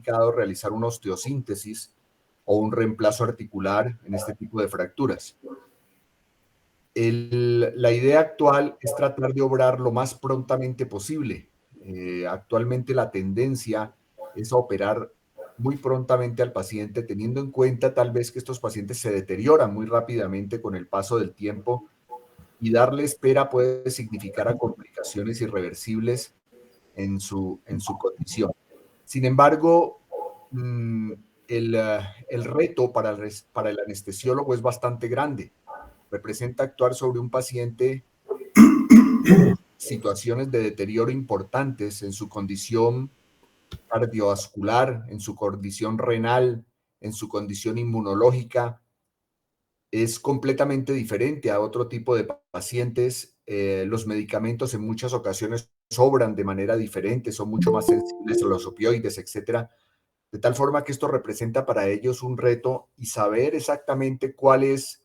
indicado realizar una osteosíntesis o un reemplazo articular en este tipo de fracturas. La idea actual es tratar de obrar lo más prontamente posible. Actualmente la tendencia es a operar muy prontamente al paciente, teniendo en cuenta tal vez que estos pacientes se deterioran muy rápidamente con el paso del tiempo, y darle espera puede significar a complicaciones irreversibles en su condición. Sin embargo, el reto para el anestesiólogo es bastante grande. Representa actuar sobre un paciente con situaciones de deterioro importantes en su condición cardiovascular, en su condición renal, en su condición inmunológica. Es completamente diferente a otro tipo de pacientes. Los medicamentos en muchas ocasiones sobran de manera diferente, son mucho más sensibles a los opioides, etcétera. De tal forma que esto representa para ellos un reto, y saber exactamente cuál es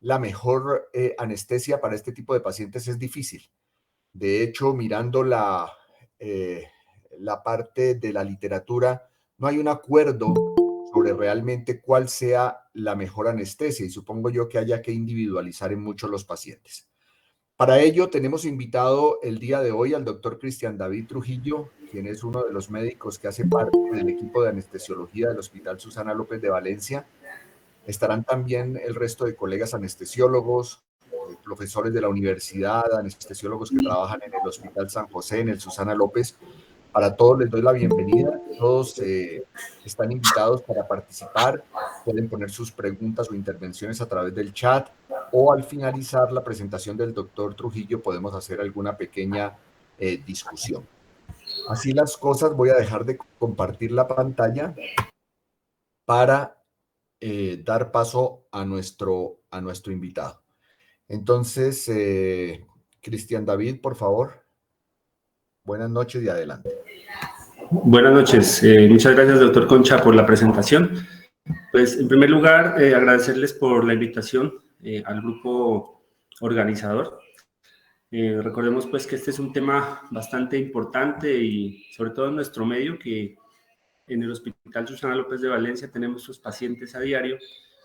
la mejor anestesia para este tipo de pacientes es difícil. De hecho, mirando la parte de la literatura, no hay un acuerdo sobre realmente cuál sea la mejor anestesia, y supongo yo que haya que individualizar en muchos los pacientes. Para ello, tenemos invitado el día de hoy al doctor Cristian David Trujillo, quien es uno de los médicos que hace parte del equipo de anestesiología del Hospital Susana López de Valencia. Estarán también el resto de colegas anestesiólogos, profesores de la universidad, anestesiólogos que trabajan en el Hospital San José, en el Susana López. Para todos les doy la bienvenida. Todos están invitados para participar. Pueden poner sus preguntas o intervenciones a través del chat, o al finalizar la presentación del doctor Trujillo podemos hacer alguna pequeña discusión. Así las cosas, voy a dejar de compartir la pantalla para dar paso a nuestro invitado. Entonces, Cristian David, por favor. Buenas noches y adelante. Buenas noches. Muchas gracias, doctor Concha, por la presentación. Pues, en primer lugar, agradecerles por la invitación al grupo organizador. Recordemos, pues, que este es un tema bastante importante y, sobre todo, en nuestro medio, que en el Hospital Susana López de Valencia tenemos sus pacientes a diario,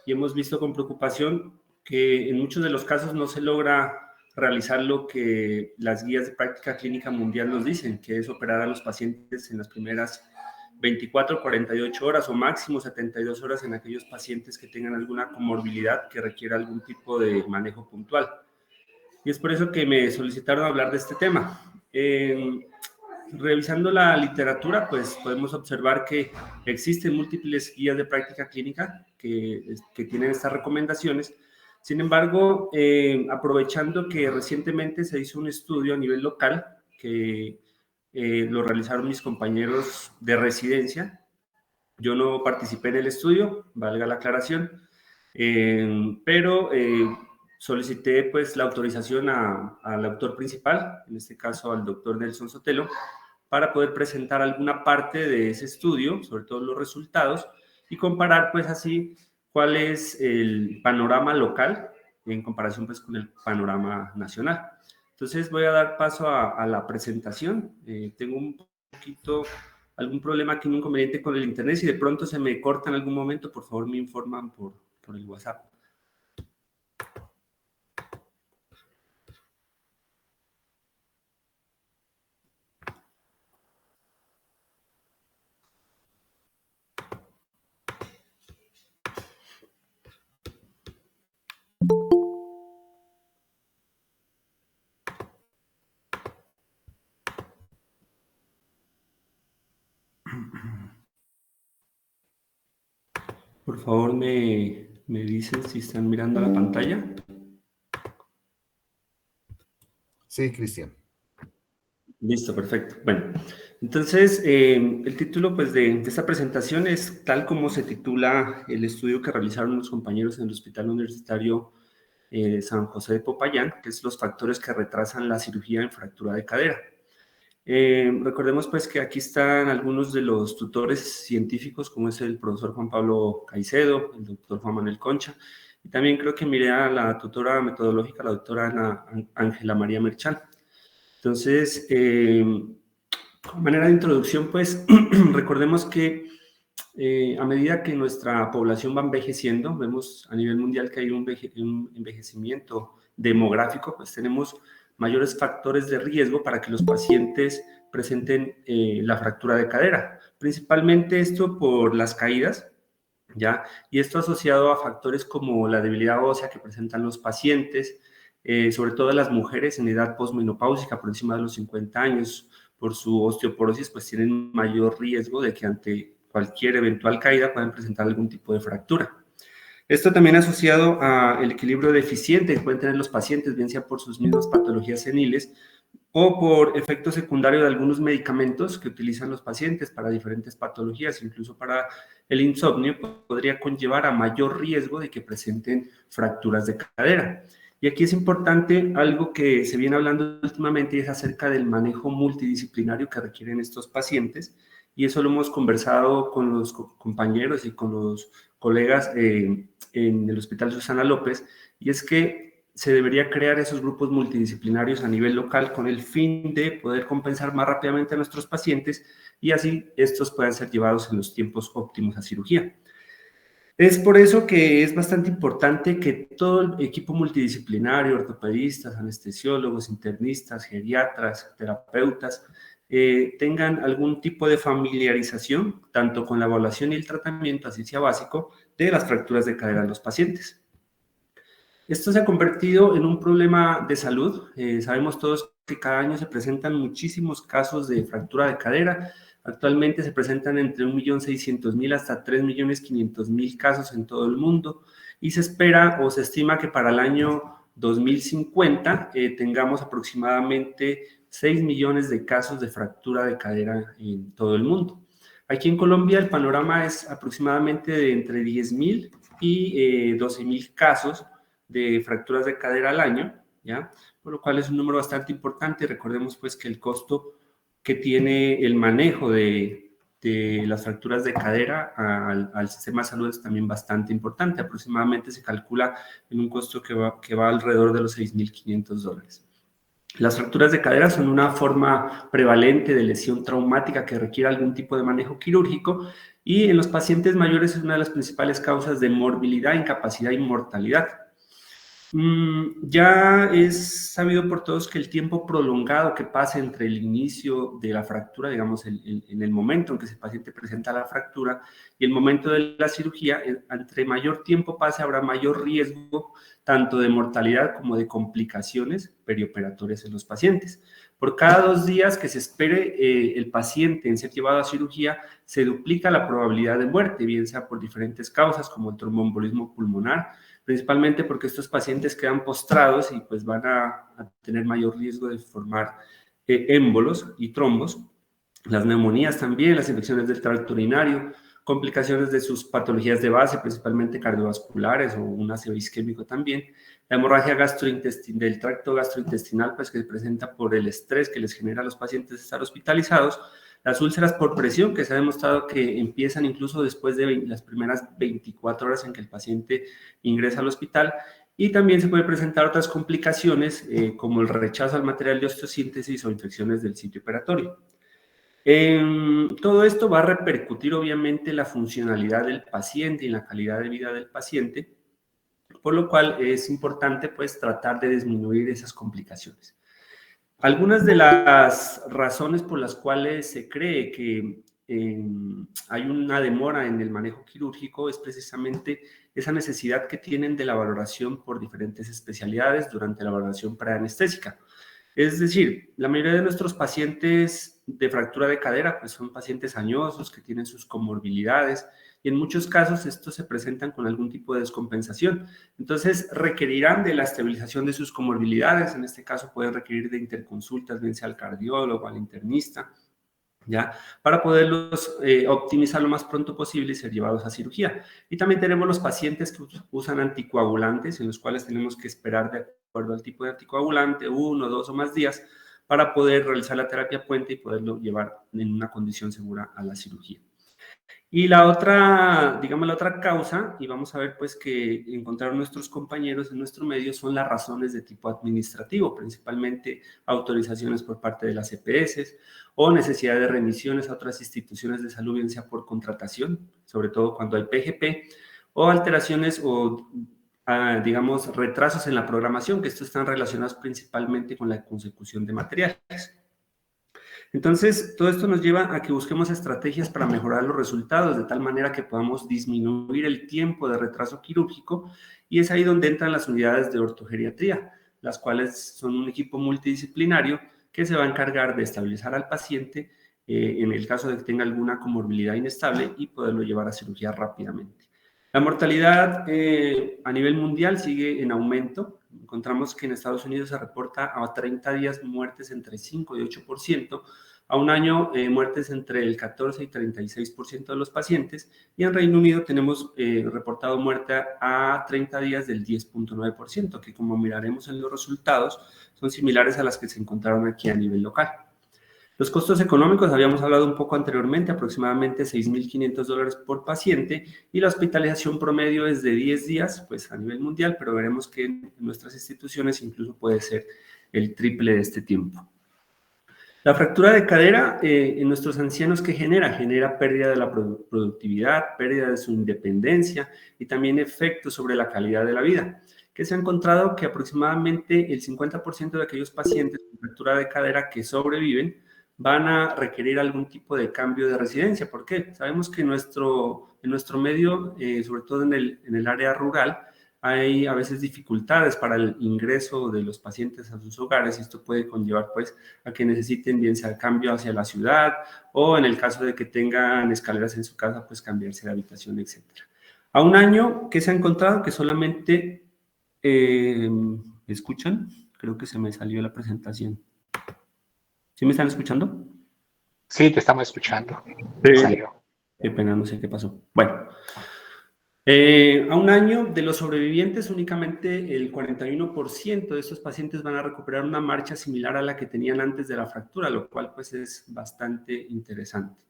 y hemos visto con preocupación que en muchos de los casos no se logra realizar lo que las guías de práctica clínica mundial nos dicen, que es operar a los pacientes en las primeras 24, 48 horas o máximo 72 horas en aquellos pacientes que tengan alguna comorbilidad que requiera algún tipo de manejo puntual. Y es por eso que me solicitaron hablar de este tema. Revisando la literatura, pues podemos observar que existen múltiples guías de práctica clínica que tienen estas recomendaciones. Sin embargo, aprovechando que recientemente se hizo un estudio a nivel local que lo realizaron mis compañeros de residencia. Yo no participé en el estudio, valga la aclaración, pero solicité pues la autorización al autor principal, en este caso al doctor Nelson Sotelo, para poder presentar alguna parte de ese estudio, sobre todo los resultados, y comparar pues así cuál es el panorama local en comparación pues con el panorama nacional. Entonces voy a dar paso a la presentación. Tengo algún problema aquí, un inconveniente con el internet. Si de pronto se me corta en algún momento, por favor me informan por el WhatsApp. Por favor, me dicen si están mirando la pantalla. Sí, Cristian. Listo, perfecto. Bueno, entonces el título pues, de esta presentación es tal como se titula el estudio que realizaron los compañeros en el Hospital Universitario San José de Popayán, que es los factores que retrasan la cirugía en fractura de cadera. Recordemos pues que aquí están algunos de los tutores científicos, como es el profesor Juan Pablo Caicedo, el doctor Juan Manuel Concha, y también creo que miré a la tutora metodológica, la doctora Ángela María Merchán. Entonces, como manera de introducción, pues recordemos que a medida que nuestra población va envejeciendo, vemos a nivel mundial que hay un envejecimiento demográfico, pues tenemos mayores factores de riesgo para que los pacientes presenten la fractura de cadera, principalmente esto por las caídas, ¿ya? Y esto asociado a factores como la debilidad ósea que presentan los pacientes, sobre todo las mujeres en edad posmenopáusica por encima de los 50 años, por su osteoporosis, pues tienen mayor riesgo de que ante cualquier eventual caída puedan presentar algún tipo de fractura. Esto también asociado al equilibrio deficiente que pueden tener los pacientes, bien sea por sus mismas patologías seniles o por efecto secundario de algunos medicamentos que utilizan los pacientes para diferentes patologías, incluso para el insomnio, podría conllevar a mayor riesgo de que presenten fracturas de cadera. Y aquí es importante algo que se viene hablando últimamente y es acerca del manejo multidisciplinario que requieren estos pacientes, y eso lo hemos conversado con los compañeros y con los colegas en el Hospital Susana López, y es que se debería crear esos grupos multidisciplinarios a nivel local con el fin de poder compensar más rápidamente a nuestros pacientes y así estos puedan ser llevados en los tiempos óptimos a cirugía. Es por eso que es bastante importante que todo el equipo multidisciplinario, ortopedistas, anestesiólogos, internistas, geriatras, terapeutas, tengan algún tipo de familiarización, tanto con la evaluación y el tratamiento, así sea básico, de las fracturas de cadera en los pacientes. Esto se ha convertido en un problema de salud. Sabemos todos que cada año se presentan muchísimos casos de fractura de cadera. Actualmente se presentan entre 1.600.000 hasta 3.500.000 casos en todo el mundo y se espera o se estima que para el año 2050 tengamos aproximadamente 6 millones de casos de fractura de cadera en todo el mundo. Aquí en Colombia el panorama es aproximadamente de entre 10.000 y 12.000 casos de fracturas de cadera al año, ¿ya? Por lo cual es un número bastante importante. Recordemos pues que el costo que tiene el manejo de las fracturas de cadera al sistema de salud es también bastante importante. Aproximadamente se calcula en un costo que va alrededor de los $6.500. Las fracturas de cadera son una forma prevalente de lesión traumática que requiere algún tipo de manejo quirúrgico y en los pacientes mayores es una de las principales causas de morbilidad, incapacidad y mortalidad. Ya es sabido por todos que el tiempo prolongado que pasa entre el inicio de la fractura, digamos, en el momento en que ese paciente presenta la fractura y el momento de la cirugía, entre mayor tiempo pase habrá mayor riesgo tanto de mortalidad como de complicaciones perioperatorias en los pacientes. Por cada 2 días que se espere el paciente en ser llevado a cirugía, se duplica la probabilidad de muerte, bien sea por diferentes causas como el tromboembolismo pulmonar, principalmente porque estos pacientes quedan postrados y pues van a tener mayor riesgo de formar émbolos y trombos, las neumonías también, las infecciones del tracto urinario, complicaciones de sus patologías de base, principalmente cardiovasculares o un ácido isquémico también, la hemorragia del tracto gastrointestinal, pues que se presenta por el estrés que les genera a los pacientes estar hospitalizados, las úlceras por presión, que se ha demostrado que empiezan incluso después de las primeras 24 horas en que el paciente ingresa al hospital, y también se puede presentar otras complicaciones como el rechazo al material de osteosíntesis o infecciones del sitio operatorio. Todo esto va a repercutir obviamente en la funcionalidad del paciente y en la calidad de vida del paciente, por lo cual es importante pues tratar de disminuir esas complicaciones. Algunas de las razones por las cuales se cree que hay una demora en el manejo quirúrgico es precisamente esa necesidad que tienen de la valoración por diferentes especialidades durante la valoración preanestésica. Es decir, la mayoría de nuestros pacientes de fractura de cadera pues son pacientes añosos que tienen sus comorbilidades y en muchos casos estos se presentan con algún tipo de descompensación. Entonces requerirán de la estabilización de sus comorbilidades, en este caso pueden requerir de interconsultas, bien sea al cardiólogo, al internista, ¿ya? Para poderlos optimizar lo más pronto posible y ser llevados a cirugía. Y también tenemos los pacientes que usan anticoagulantes, en los cuales tenemos que esperar de acuerdo al tipo de anticoagulante, 1, 2 o más días, para poder realizar la terapia puente y poderlo llevar en una condición segura a la cirugía. Y la otra, digamos, la otra causa, y vamos a ver pues que encontraron nuestros compañeros en nuestro medio, son las razones de tipo administrativo, principalmente autorizaciones por parte de las EPS o necesidad de remisiones a otras instituciones de salud, bien sea por contratación, sobre todo cuando hay PGP, o alteraciones o, digamos, retrasos en la programación, que estos están relacionados principalmente con la consecución de materiales. Entonces, todo esto nos lleva a que busquemos estrategias para mejorar los resultados, de tal manera que podamos disminuir el tiempo de retraso quirúrgico, y es ahí donde entran las unidades de ortogeriatría, las cuales son un equipo multidisciplinario que se va a encargar de estabilizar al paciente en el caso de que tenga alguna comorbilidad inestable y poderlo llevar a cirugía rápidamente. La mortalidad a nivel mundial sigue en aumento. Encontramos que en Estados Unidos se reporta a 30 días muertes entre 5 y 8%, a un año muertes entre el 14 y 36% de los pacientes, y en Reino Unido tenemos reportado muerte a 30 días del 10.9%, que como miraremos en los resultados son similares a las que se encontraron aquí a nivel local. Los costos económicos, habíamos hablado un poco anteriormente, aproximadamente $6,500 por paciente, y la hospitalización promedio es de 10 días, pues a nivel mundial, pero veremos que en nuestras instituciones incluso puede ser el triple de este tiempo. La fractura de cadera en nuestros ancianos, ¿qué genera? Genera pérdida de la productividad, pérdida de su independencia y también efectos sobre la calidad de la vida, que se ha encontrado que aproximadamente el 50% de aquellos pacientes con fractura de cadera que sobreviven van a requerir algún tipo de cambio de residencia. ¿Por qué? Sabemos que en nuestro medio, sobre todo en el área rural, hay a veces dificultades para el ingreso de los pacientes a sus hogares, y esto puede conllevar pues a que necesiten bien sea cambio hacia la ciudad, o en el caso de que tengan escaleras en su casa, pues cambiarse de habitación, etc. A un año, ¿qué se ha encontrado? Que solamente, ¿me escuchan? Creo que se me salió la presentación. ¿Sí me están escuchando? Sí, te estamos escuchando. Sí. Salió. Qué pena, no sé qué pasó. Bueno. A un año, de los sobrevivientes, únicamente el 41% de estos pacientes van a recuperar una marcha similar a la que tenían antes de la fractura, lo cual pues es bastante interesante.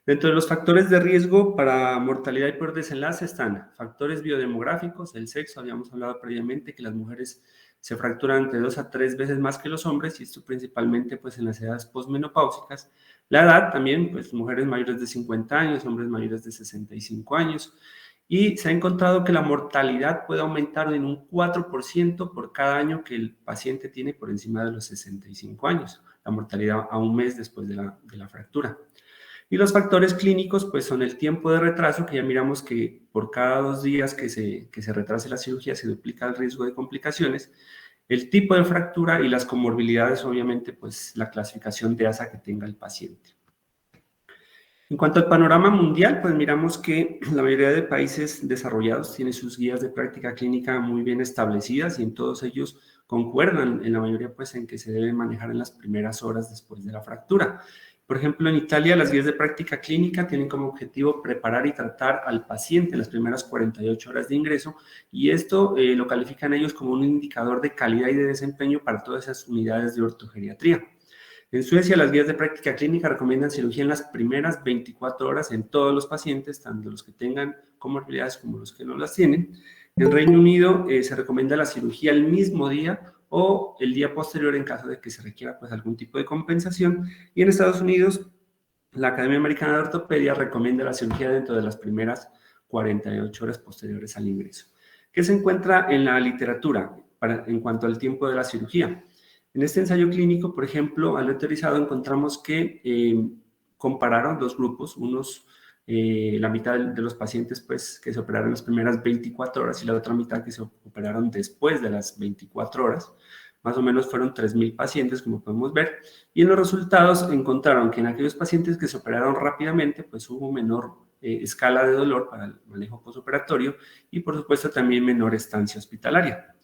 Dentro de los factores de riesgo para mortalidad y peor desenlace están factores biodemográficos, el sexo, habíamos hablado previamente que las mujeres se fracturan entre 2 a 3 veces más que los hombres, y esto principalmente pues en las edades posmenopáusicas. La edad también, pues mujeres mayores de 50 años, hombres mayores de 65 años, y se ha encontrado que la mortalidad puede aumentar en un 4% por cada año que el paciente tiene por encima de los 65 años, la mortalidad a un mes después de la fractura. Y los factores clínicos, pues son el tiempo de retraso, que ya miramos que por cada 2 días que se retrase la cirugía se duplica el riesgo de complicaciones, el tipo de fractura y las comorbilidades, obviamente, pues la clasificación de ASA que tenga el paciente. En cuanto al panorama mundial, pues miramos que la mayoría de países desarrollados tienen sus guías de práctica clínica muy bien establecidas, y en todos ellos concuerdan en la mayoría pues en que se debe manejar en las primeras horas después de la fractura. Por ejemplo, en Italia las guías de práctica clínica tienen como objetivo preparar y tratar al paciente en las primeras 48 horas de ingreso, y esto lo califican ellos como un indicador de calidad y de desempeño para todas esas unidades de ortogeriatría. En Suecia, las guías de práctica clínica recomiendan cirugía en las primeras 24 horas en todos los pacientes, tanto los que tengan comorbilidades como los que no las tienen. En Reino Unido se recomienda la cirugía el mismo día o el día posterior en caso de que se requiera pues algún tipo de compensación. Y en Estados Unidos, la Academia Americana de Ortopedia recomienda la cirugía dentro de las primeras 48 horas posteriores al ingreso. ¿Qué se encuentra en la literatura en cuanto al tiempo de la cirugía? En este ensayo clínico, por ejemplo, aleatorizado, encontramos que compararon dos grupos, la mitad de los pacientes pues, que se operaron las primeras 24 horas y la otra mitad que se operaron después de las 24 horas. Más o menos fueron 3,000 pacientes, como podemos ver, y en los resultados encontraron que en aquellos pacientes que se operaron rápidamente, pues hubo menor escala de dolor para el manejo postoperatorio y, por supuesto, también menor estancia hospitalaria.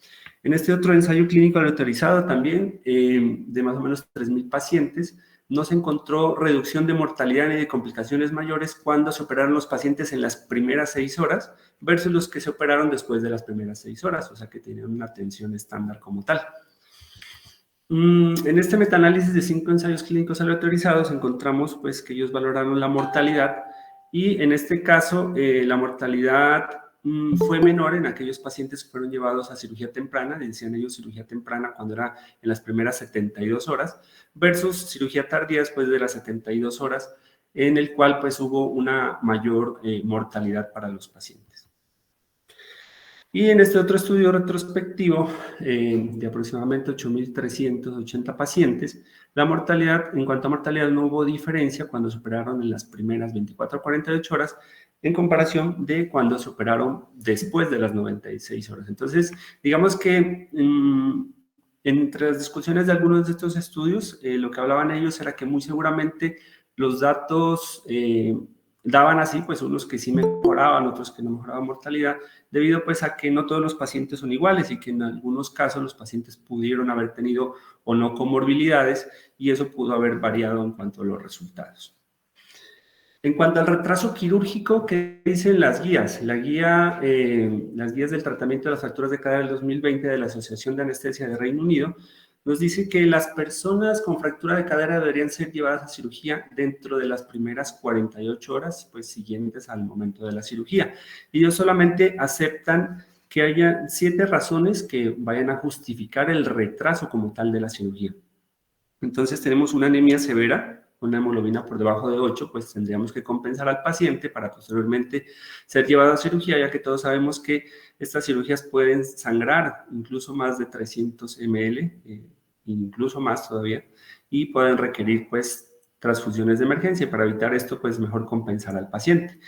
En este otro ensayo clínico aleatorizado también, de más o menos 3,000 pacientes, no se encontró reducción de mortalidad ni de complicaciones mayores cuando se operaron los pacientes en las primeras 6 horas versus los que se operaron después de las primeras 6 horas, o sea que tenían una atención estándar como tal. En este metaanálisis de 5 ensayos clínicos aleatorizados encontramos pues, que ellos valoraron la mortalidad y en este caso la mortalidad fue menor en aquellos pacientes que fueron llevados a cirugía temprana, decían ellos cirugía temprana cuando era en las primeras 72 horas, versus cirugía tardía después de las 72 horas, en el cual pues hubo una mayor mortalidad para los pacientes. Y en este otro estudio retrospectivo de aproximadamente 8.380 pacientes, la mortalidad, en cuanto a mortalidad, no hubo diferencia cuando superaron en las primeras 24 a 48 horas en comparación de cuando superaron después de las 96 horas. Entonces, digamos que entre las discusiones de algunos de estos estudios, lo que hablaban ellos era que muy seguramente los datos daban así, pues unos que sí mejoraban, otros que no mejoraban mortalidad, debido pues a que no todos los pacientes son iguales y que en algunos casos los pacientes pudieron haber tenido o no comorbilidades y eso pudo haber variado en cuanto a los resultados. En cuanto al retraso quirúrgico, ¿qué dicen las guías? Las guías del tratamiento de las fracturas de cadera del 2020 de la Asociación de Anestesia de Reino Unido nos dice que las personas con fractura de cadera deberían ser llevadas a cirugía dentro de las primeras 48 horas pues, siguientes al momento de la cirugía. Ellos solamente aceptan que haya 7 razones que vayan a justificar el retraso como tal de la cirugía. Entonces tenemos una anemia severa, una hemoglobina por debajo de 8, pues tendríamos que compensar al paciente para posteriormente ser llevado a cirugía, ya que todos sabemos que estas cirugías pueden sangrar incluso más de 300 ml, incluso más todavía, y pueden requerir pues transfusiones de emergencia. Para evitar esto, pues mejor compensar al paciente.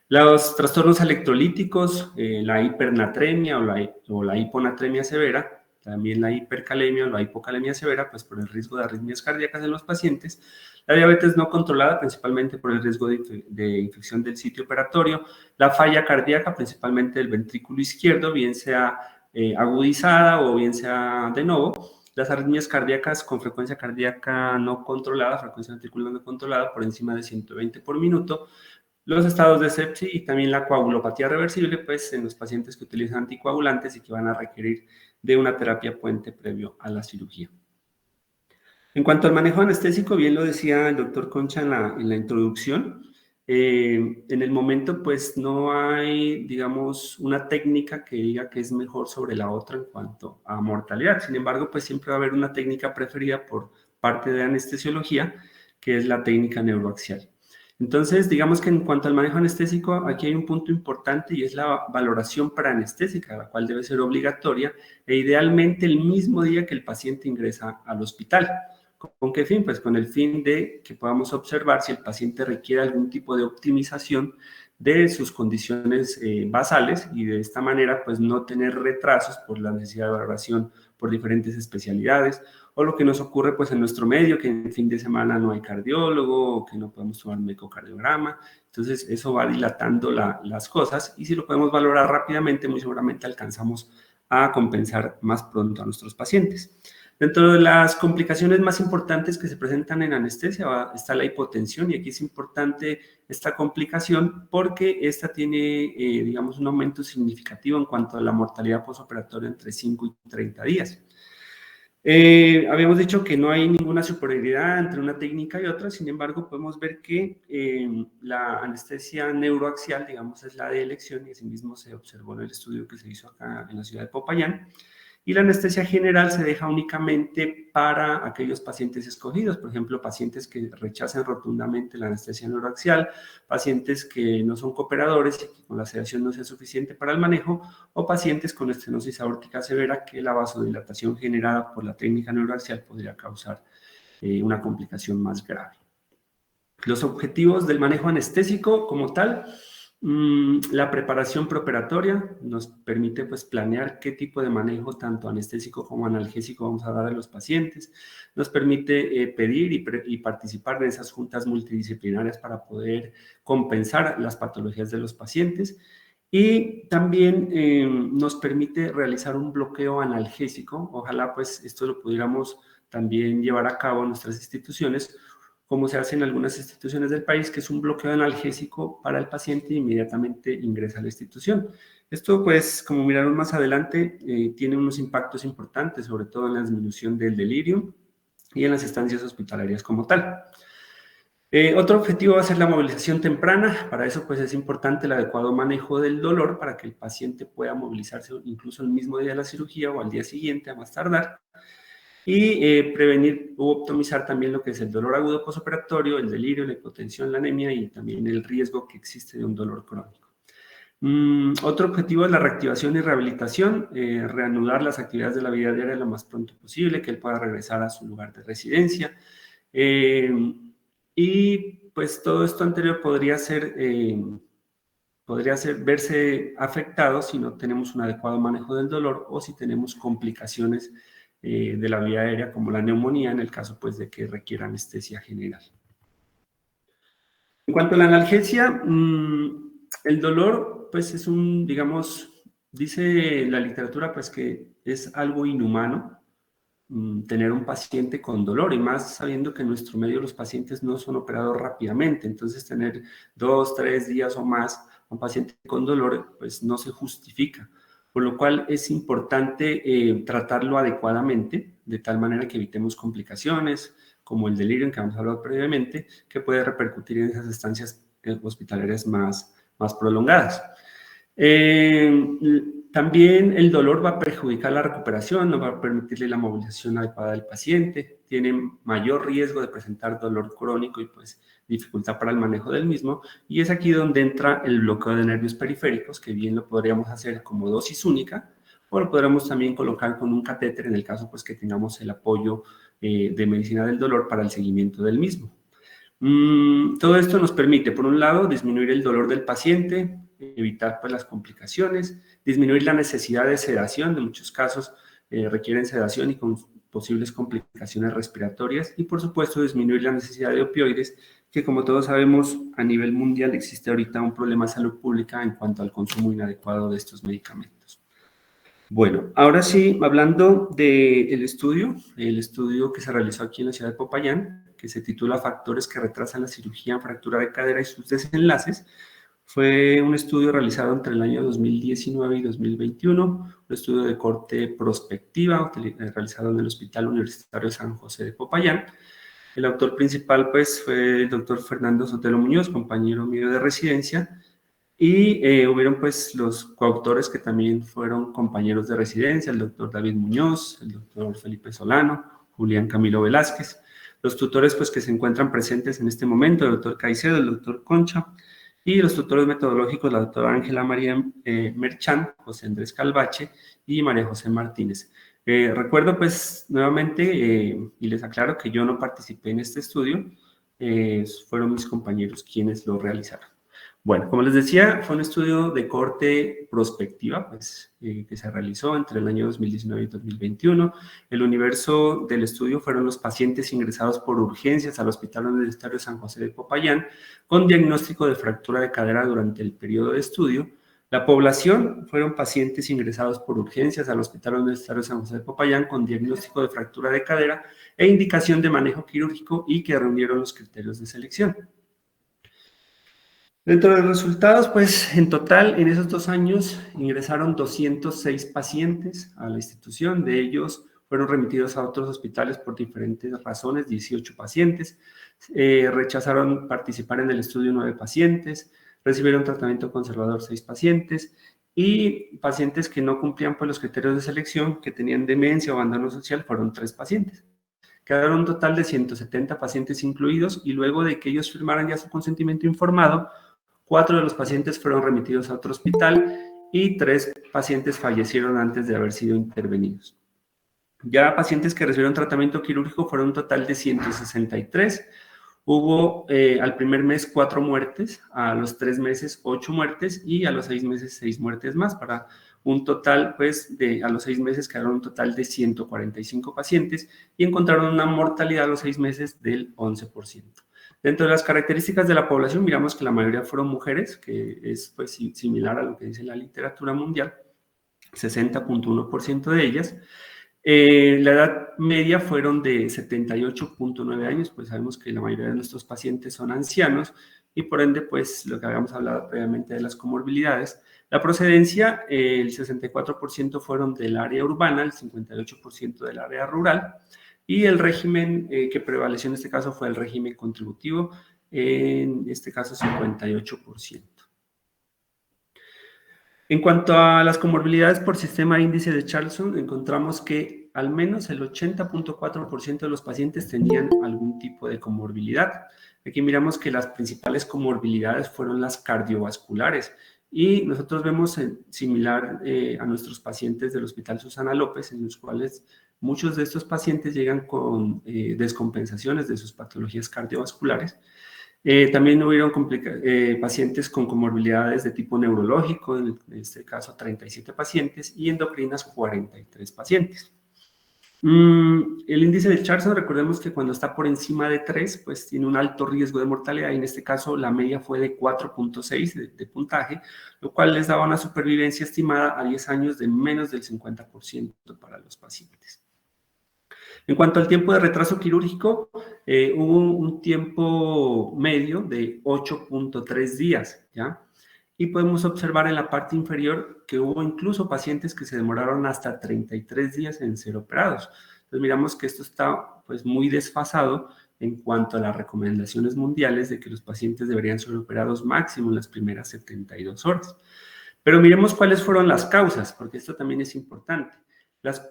Los trastornos electrolíticos, la hipernatremia o la hiponatremia severa, también la hipercalemia o la hipocalemia severa, pues por el riesgo de arritmias cardíacas en los pacientes, la diabetes no controlada, principalmente por el riesgo de infección del sitio operatorio, la falla cardíaca, principalmente del ventrículo izquierdo, bien sea agudizada o bien sea de novo, las arritmias cardíacas con frecuencia cardíaca no controlada, frecuencia ventricular no controlada, por encima de 120 por minuto, los estados de sepsis y también la coagulopatía reversible, pues en los pacientes que utilizan anticoagulantes y que van a requerir de una terapia puente previo a la cirugía. En cuanto al manejo anestésico, bien lo decía el doctor Concha en la introducción, en el momento pues no hay, digamos, una técnica que diga que es mejor sobre la otra en cuanto a mortalidad. Sin embargo, pues siempre va a haber una técnica preferida por parte de anestesiología, que es la técnica neuroaxial. Entonces, digamos que en cuanto al manejo anestésico, aquí hay un punto importante y es la valoración paranestésica, la cual debe ser obligatoria e idealmente el mismo día que el paciente ingresa al hospital. ¿Con qué fin? Pues con el fin de que podamos observar si el paciente requiere algún tipo de optimización de sus condiciones basales y de esta manera pues no tener retrasos por la necesidad de valoración por diferentes especialidades o lo que nos ocurre pues en nuestro medio, que en fin de semana no hay cardiólogo o que no podemos tomar un ecocardiograma. Entonces eso va dilatando las cosas y si lo podemos valorar rápidamente, muy seguramente alcanzamos a compensar más pronto a nuestros pacientes. Dentro de las complicaciones más importantes que se presentan en anestesia está la hipotensión y aquí es importante esta complicación porque esta tiene, digamos, un aumento significativo en cuanto a la mortalidad postoperatoria entre 5 y 30 días. Habíamos dicho que no hay ninguna superioridad entre una técnica y otra, sin embargo, podemos ver que la anestesia neuroaxial, digamos, es la de elección y asimismo se observó en el estudio que se hizo acá en la ciudad de Popayán. Y la anestesia general se deja únicamente para aquellos pacientes escogidos, por ejemplo, pacientes que rechacen rotundamente la anestesia neuroaxial, pacientes que no son cooperadores y que con la sedación no sea suficiente para el manejo, o pacientes con estenosis aórtica severa que la vasodilatación generada por la técnica neuroaxial podría causar una complicación más grave. Los objetivos del manejo anestésico como tal. La preparación preoperatoria nos permite pues, planear qué tipo de manejo, tanto anestésico como analgésico, vamos a dar a los pacientes. Nos permite pedir y participar en esas juntas multidisciplinarias para poder compensar las patologías de los pacientes. Y también nos permite realizar un bloqueo analgésico. Ojalá pues esto lo pudiéramos también llevar a cabo en nuestras instituciones, como se hace en algunas instituciones del país, que es un bloqueo analgésico para el paciente e inmediatamente ingresa a la institución. Esto, pues, como miraron más adelante, tiene unos impactos importantes, sobre todo en la disminución del delirio y en las estancias hospitalarias como tal. Otro objetivo va a ser la movilización temprana. Para eso, pues, es importante el adecuado manejo del dolor para que el paciente pueda movilizarse incluso el mismo día de la cirugía o al día siguiente, a más tardar. Y prevenir u optimizar también lo que es el dolor agudo postoperatorio, el delirio, la hipotensión, la anemia y también el riesgo que existe de un dolor crónico. Otro objetivo es la reactivación y rehabilitación, reanudar las actividades de la vida diaria lo más pronto posible, que él pueda regresar a su lugar de residencia. Y pues todo esto anterior podría verse afectado si no tenemos un adecuado manejo del dolor o si tenemos complicaciones de la vía aérea como la neumonía en el caso pues de que requiera anestesia general. En cuanto a la analgesia, el dolor pues es digamos, dice la literatura pues que es algo inhumano tener un paciente con dolor y más sabiendo que en nuestro medio los pacientes no son operados rápidamente, entonces tener 2, 3 días o más un paciente con dolor pues no se justifica, por lo cual es importante tratarlo adecuadamente de tal manera que evitemos complicaciones como el delirio en que hemos hablado previamente, que puede repercutir en esas estancias hospitalarias más prolongadas. También el dolor va a perjudicar la recuperación, no va a permitirle la movilización adecuada del paciente, tiene mayor riesgo de presentar dolor crónico y pues dificultad para el manejo del mismo, y es aquí donde entra el bloqueo de nervios periféricos, que bien lo podríamos hacer como dosis única, o lo podríamos también colocar con un catéter en el caso pues que tengamos el apoyo de medicina del dolor para el seguimiento del mismo. Todo esto nos permite, por un lado, disminuir el dolor del paciente, evitar pues, las complicaciones, disminuir la necesidad de sedación, en muchos casos requieren sedación y con posibles complicaciones respiratorias, y por supuesto disminuir la necesidad de opioides, que como todos sabemos a nivel mundial existe ahorita un problema de salud pública en cuanto al consumo inadecuado de estos medicamentos. Bueno, ahora sí, hablando del estudio, el estudio que se realizó aquí en la ciudad de Popayán, que se titula Factores que retrasan la cirugía en fractura de cadera y sus desenlaces, fue un estudio realizado entre el año 2019 y 2021, un estudio de corte prospectiva realizado en el Hospital Universitario San José de Popayán. El autor principal pues, fue el doctor Fernando Sotelo Muñoz, compañero mío de residencia, y hubieron pues los coautores que también fueron compañeros de residencia, el doctor David Muñoz, el doctor Felipe Solano, Julián Camilo Velázquez. Los tutores pues que se encuentran presentes en este momento, el doctor Caicedo, el doctor Concha, y los tutores metodológicos, la doctora Ángela María Merchán, José Andrés Calvache y María José Martínez. Recuerdo pues nuevamente y les aclaro que yo no participé en este estudio, fueron mis compañeros quienes lo realizaron. Bueno, como les decía, fue un estudio de corte prospectiva, pues, que se realizó entre el año 2019 y 2021. El universo del estudio fueron los pacientes ingresados por urgencias al Hospital Universitario San José de Popayán con diagnóstico de fractura de cadera durante el periodo de estudio. La población fueron pacientes ingresados por urgencias al Hospital Universitario San José de Popayán con diagnóstico de fractura de cadera e indicación de manejo quirúrgico y que reunieron los criterios de selección. Dentro de los resultados, pues en total en esos 2 años ingresaron 206 pacientes a la institución, de ellos fueron remitidos a otros hospitales por diferentes razones, 18 pacientes, rechazaron participar en el estudio 9 pacientes, recibieron tratamiento conservador 6 pacientes y pacientes que no cumplían pues, los criterios de selección, que tenían demencia o abandono social, fueron 3 pacientes. Quedaron un total de 170 pacientes incluidos y luego de que ellos firmaran ya su consentimiento informado, 4 de los pacientes fueron remitidos a otro hospital y 3 pacientes fallecieron antes de haber sido intervenidos. Ya pacientes que recibieron tratamiento quirúrgico fueron un total de 163. Hubo al primer mes 4 muertes, a los 3 meses 8 muertes y a los 6 meses 6 muertes más, para un total, pues, a los 6 meses quedaron un total de 145 pacientes y encontraron una mortalidad a los 6 meses del 11%. Dentro de las características de la población, miramos que la mayoría fueron mujeres, que es pues, similar a lo que dice la literatura mundial, 60.1% de ellas. La edad media fueron de 78.9 años, pues sabemos que la mayoría de nuestros pacientes son ancianos y por ende, pues lo que habíamos hablado previamente de las comorbilidades. La procedencia, el 64% fueron del área urbana, el 58% del área rural. Y el régimen que prevaleció en este caso fue el régimen contributivo, en este caso 58%. En cuanto a las comorbilidades por sistema índice de Charlson, encontramos que al menos el 80.4% de los pacientes tenían algún tipo de comorbilidad. Aquí miramos que las principales comorbilidades fueron las cardiovasculares y nosotros vemos similar a nuestros pacientes del Hospital Susana López, en los cuales muchos de estos pacientes llegan con descompensaciones de sus patologías cardiovasculares. También hubieron pacientes con comorbilidades de tipo neurológico, en este caso 37 pacientes, y endocrinas 43 pacientes. El índice de Charlson, recordemos que cuando está por encima de 3, pues tiene un alto riesgo de mortalidad, y en este caso la media fue de 4.6 de puntaje, lo cual les daba una supervivencia estimada a 10 años de menos del 50% para los pacientes. En cuanto al tiempo de retraso quirúrgico, hubo un tiempo medio de 8.3 días, ¿ya? Y podemos observar en la parte inferior que hubo incluso pacientes que se demoraron hasta 33 días en ser operados. Entonces miramos que esto está pues muy desfasado en cuanto a las recomendaciones mundiales de que los pacientes deberían ser operados máximo en las primeras 72 horas. Pero miremos cuáles fueron las causas, porque esto también es importante.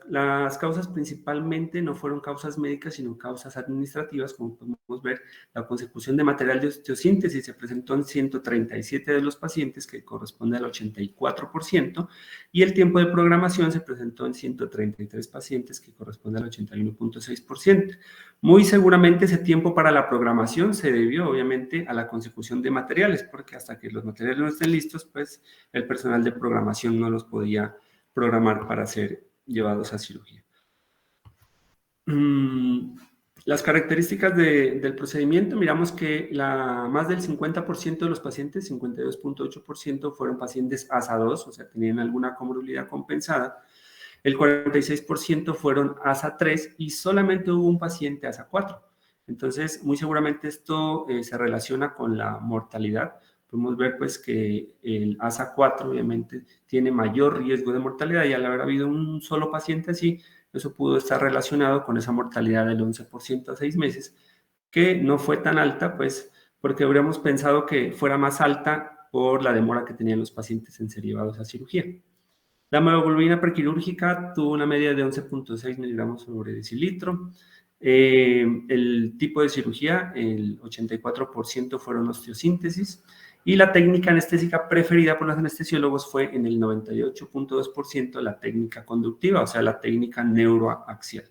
Las causas principalmente no fueron causas médicas, sino causas administrativas. Como podemos ver, la consecución de material de osteosíntesis se presentó en 137 de los pacientes, que corresponde al 84%, y el tiempo de programación se presentó en 133 pacientes, que corresponde al 81.6%. Muy seguramente ese tiempo para la programación se debió, obviamente, a la consecución de materiales, porque hasta que los materiales no estén listos, pues el personal de programación no los podía programar para ser llevados a cirugía. Las características del procedimiento, miramos que más del 50% de los pacientes, 52.8%, fueron pacientes ASA2, o sea, tenían alguna comorbilidad compensada. El 46% fueron ASA3 y solamente hubo un paciente ASA4. Entonces, muy seguramente esto se relaciona con la mortalidad. Podemos ver pues que el ASA4 obviamente tiene mayor riesgo de mortalidad, y al haber habido un solo paciente así, eso pudo estar relacionado con esa mortalidad del 11% a 6 meses, que no fue tan alta, pues porque habríamos pensado que fuera más alta por la demora que tenían los pacientes en ser llevados a cirugía. La hemoglobina prequirúrgica tuvo una media de 11.6 miligramos sobre decilitro. El tipo de cirugía, el 84% fueron osteosíntesis, y la técnica anestésica preferida por los anestesiólogos fue en el 98.2% la técnica conductiva, o sea, la técnica neuroaxial.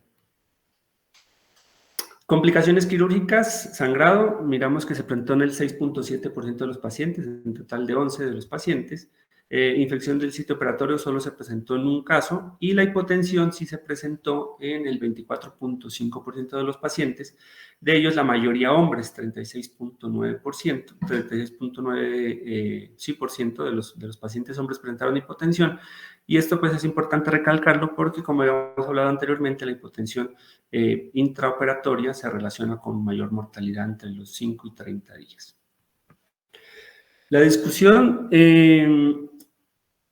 Complicaciones quirúrgicas, sangrado, miramos que se presentó en el 6.7% de los pacientes, en total de 11 de los pacientes. Infección del sitio operatorio solo se presentó en un caso, y la hipotensión sí se presentó en el 24.5% de los pacientes, de ellos la mayoría hombres, 36.9%, 36.9% de los pacientes hombres presentaron hipotensión, y esto pues es importante recalcarlo porque, como habíamos hablado anteriormente, la hipotensión intraoperatoria se relaciona con mayor mortalidad entre los 5 y 30 días. La discusión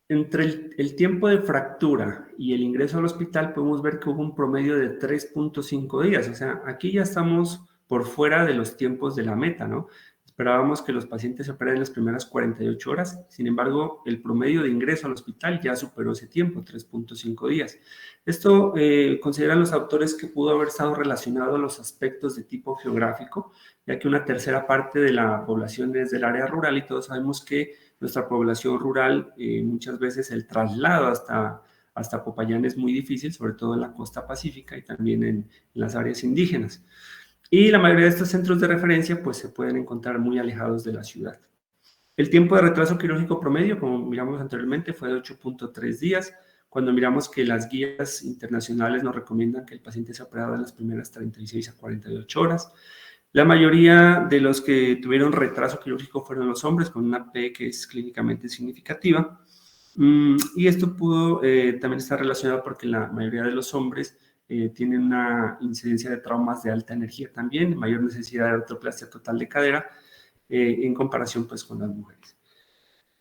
entre el tiempo de fractura y el ingreso al hospital, podemos ver que hubo un promedio de 3.5 días. O sea, aquí ya estamos por fuera de los tiempos de la meta, ¿no? Esperábamos que los pacientes se operaran en las primeras 48 horas. Sin embargo, el promedio de ingreso al hospital ya superó ese tiempo, 3.5 días. Esto consideran los autores que pudo haber estado relacionado a los aspectos de tipo geográfico, ya que una tercera parte de la población es del área rural, y todos sabemos que nuestra población rural, muchas veces el traslado hasta Popayán es muy difícil, sobre todo en la costa pacífica y también en las áreas indígenas. Y la mayoría de estos centros de referencia pues se pueden encontrar muy alejados de la ciudad. El tiempo de retraso quirúrgico promedio, como miramos anteriormente, fue de 8.3 días, cuando miramos que las guías internacionales nos recomiendan que el paciente sea operado en las primeras 36 a 48 horas. La mayoría de los que tuvieron retraso quirúrgico fueron los hombres, con una P que es clínicamente significativa. Y esto pudo también estar relacionado porque la mayoría de los hombres tienen una incidencia de traumas de alta energía también, mayor necesidad de artroplastia total de cadera en comparación pues con las mujeres.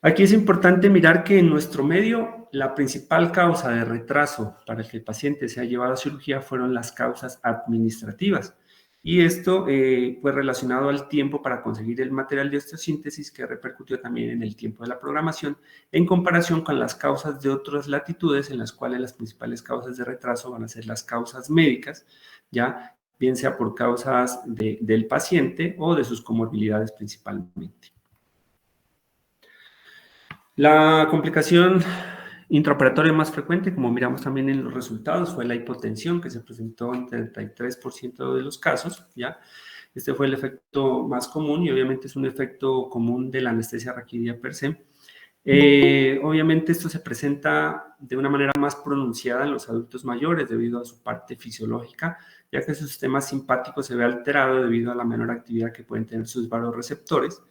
Aquí es importante mirar que en nuestro medio la principal causa de retraso para que el paciente sea llevado a cirugía fueron las causas administrativas. Y esto pues relacionado al tiempo para conseguir el material de osteosíntesis, que repercutió también en el tiempo de la programación, en comparación con las causas de otras latitudes, en las cuales las principales causas de retraso van a ser las causas médicas, ya bien sea por causas del paciente o de sus comorbilidades principalmente. La complicación intraoperatoria más frecuente, como miramos también en los resultados, fue la hipotensión, que se presentó en 33% de los casos, ¿ya? Este fue el efecto más común y obviamente es un efecto común de la anestesia raquidia per se. Obviamente esto se presenta de una manera más pronunciada en los adultos mayores debido a su parte fisiológica, ya que su sistema simpático se ve alterado debido a la menor actividad que pueden tener sus vasoreceptores.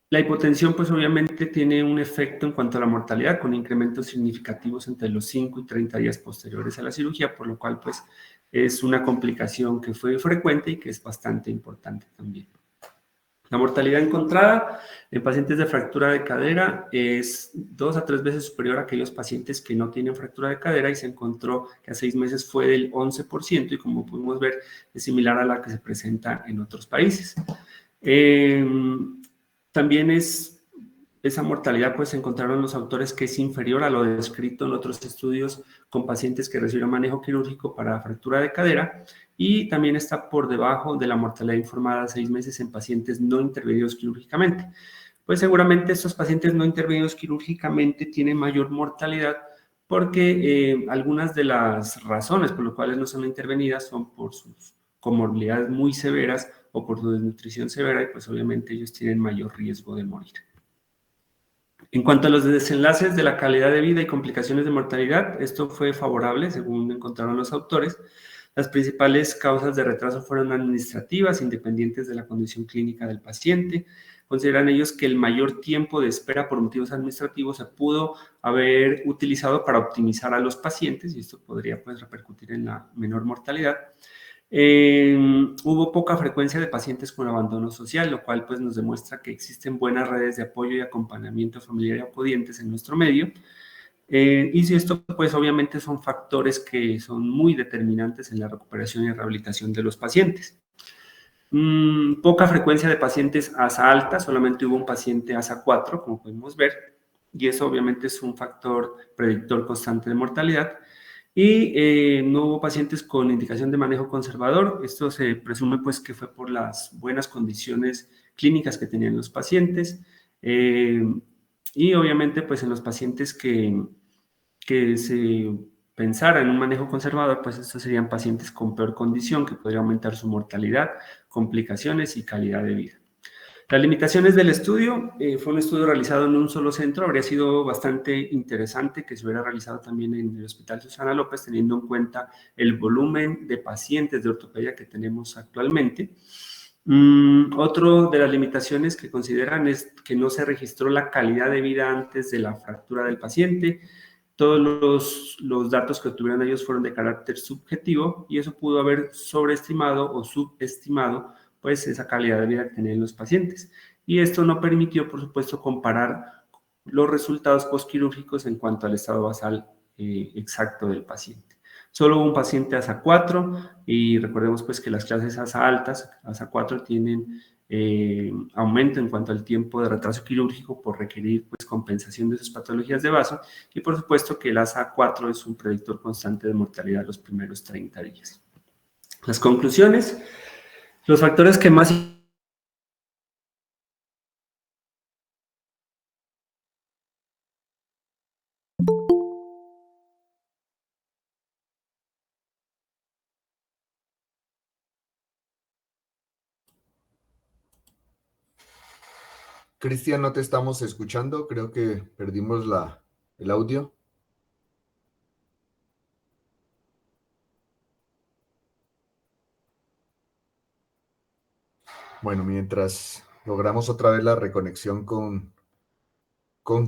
La hipotensión, pues obviamente tiene un efecto en cuanto a la mortalidad, con incrementos significativos entre los 5 y 30 días posteriores a la cirugía, por lo cual, pues, es una complicación que fue frecuente y que es bastante importante también. La mortalidad encontrada en pacientes de fractura de cadera es 2 a 3 veces superior a aquellos pacientes que no tienen fractura de cadera y se encontró que a 6 meses fue del 11% y como pudimos ver es similar a la que se presenta en otros países. También esa mortalidad, pues encontraron los autores que es inferior a lo descrito en otros estudios con pacientes que recibieron manejo quirúrgico para fractura de cadera y también está por debajo de la mortalidad informada a 6 meses en pacientes no intervenidos quirúrgicamente. Pues seguramente estos pacientes no intervenidos quirúrgicamente tienen mayor mortalidad porque algunas de las razones por las cuales no son intervenidas son por sus comorbilidades muy severas o por su desnutrición severa y pues obviamente ellos tienen mayor riesgo de morir. En cuanto a los desenlaces de la calidad de vida y complicaciones de mortalidad, esto fue favorable según encontraron los autores. Las principales causas de retraso fueron administrativas, independientes de la condición clínica del paciente. Consideran ellos que el mayor tiempo de espera por motivos administrativos se pudo haber utilizado para optimizar a los pacientes y esto podría pues repercutir en la menor mortalidad. Hubo poca frecuencia de pacientes con abandono social, lo cual pues nos demuestra que existen buenas redes de apoyo y acompañamiento familiar y acudientes en nuestro medio. Y si esto pues obviamente son factores que son muy determinantes en la recuperación y rehabilitación de los pacientes. Poca frecuencia de pacientes ASA alta, solamente hubo un paciente ASA 4, como podemos ver, y eso obviamente es un factor predictor constante de mortalidad. Y no hubo pacientes con indicación de manejo conservador. Esto se presume pues que fue por las buenas condiciones clínicas que tenían los pacientes. Y obviamente pues en los pacientes que se pensara en un manejo conservador, pues estos serían pacientes con peor condición que podría aumentar su mortalidad, complicaciones y calidad de vida. Las limitaciones del estudio, fue un estudio realizado en un solo centro, habría sido bastante interesante que se hubiera realizado también en el Hospital Susana López, teniendo en cuenta el volumen de pacientes de ortopedia que tenemos actualmente. Otro de las limitaciones que consideran es que no se registró la calidad de vida antes de la fractura del paciente. Todos los datos que obtuvieron ellos fueron de carácter subjetivo y eso pudo haber sobreestimado o subestimado pues esa calidad de vida que tenían los pacientes. Y esto no permitió, por supuesto, comparar los resultados postquirúrgicos en cuanto al estado basal exacto del paciente. Solo hubo un paciente ASA 4 y recordemos pues que las clases ASA altas, ASA 4 tienen aumento en cuanto al tiempo de retraso quirúrgico por requerir pues compensación de sus patologías de vaso y por supuesto que el ASA 4 es un predictor constante de mortalidad los primeros 30 días. Las conclusiones. Los factores que más Cristian, no te estamos escuchando, creo que perdimos el audio. Bueno, mientras logramos otra vez la reconexión con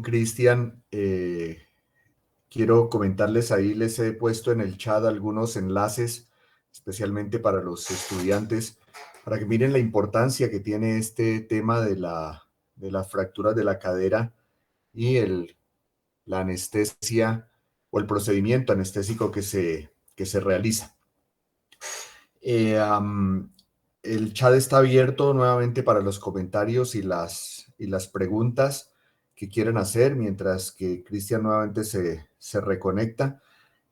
Cristian, quiero comentarles ahí, les he puesto en el chat algunos enlaces, especialmente para los estudiantes, para que miren la importancia que tiene este tema de las fracturas de la cadera y la anestesia o el procedimiento anestésico que se realiza. El chat está abierto nuevamente para los comentarios y las preguntas que quieran hacer mientras que Cristian nuevamente se reconecta.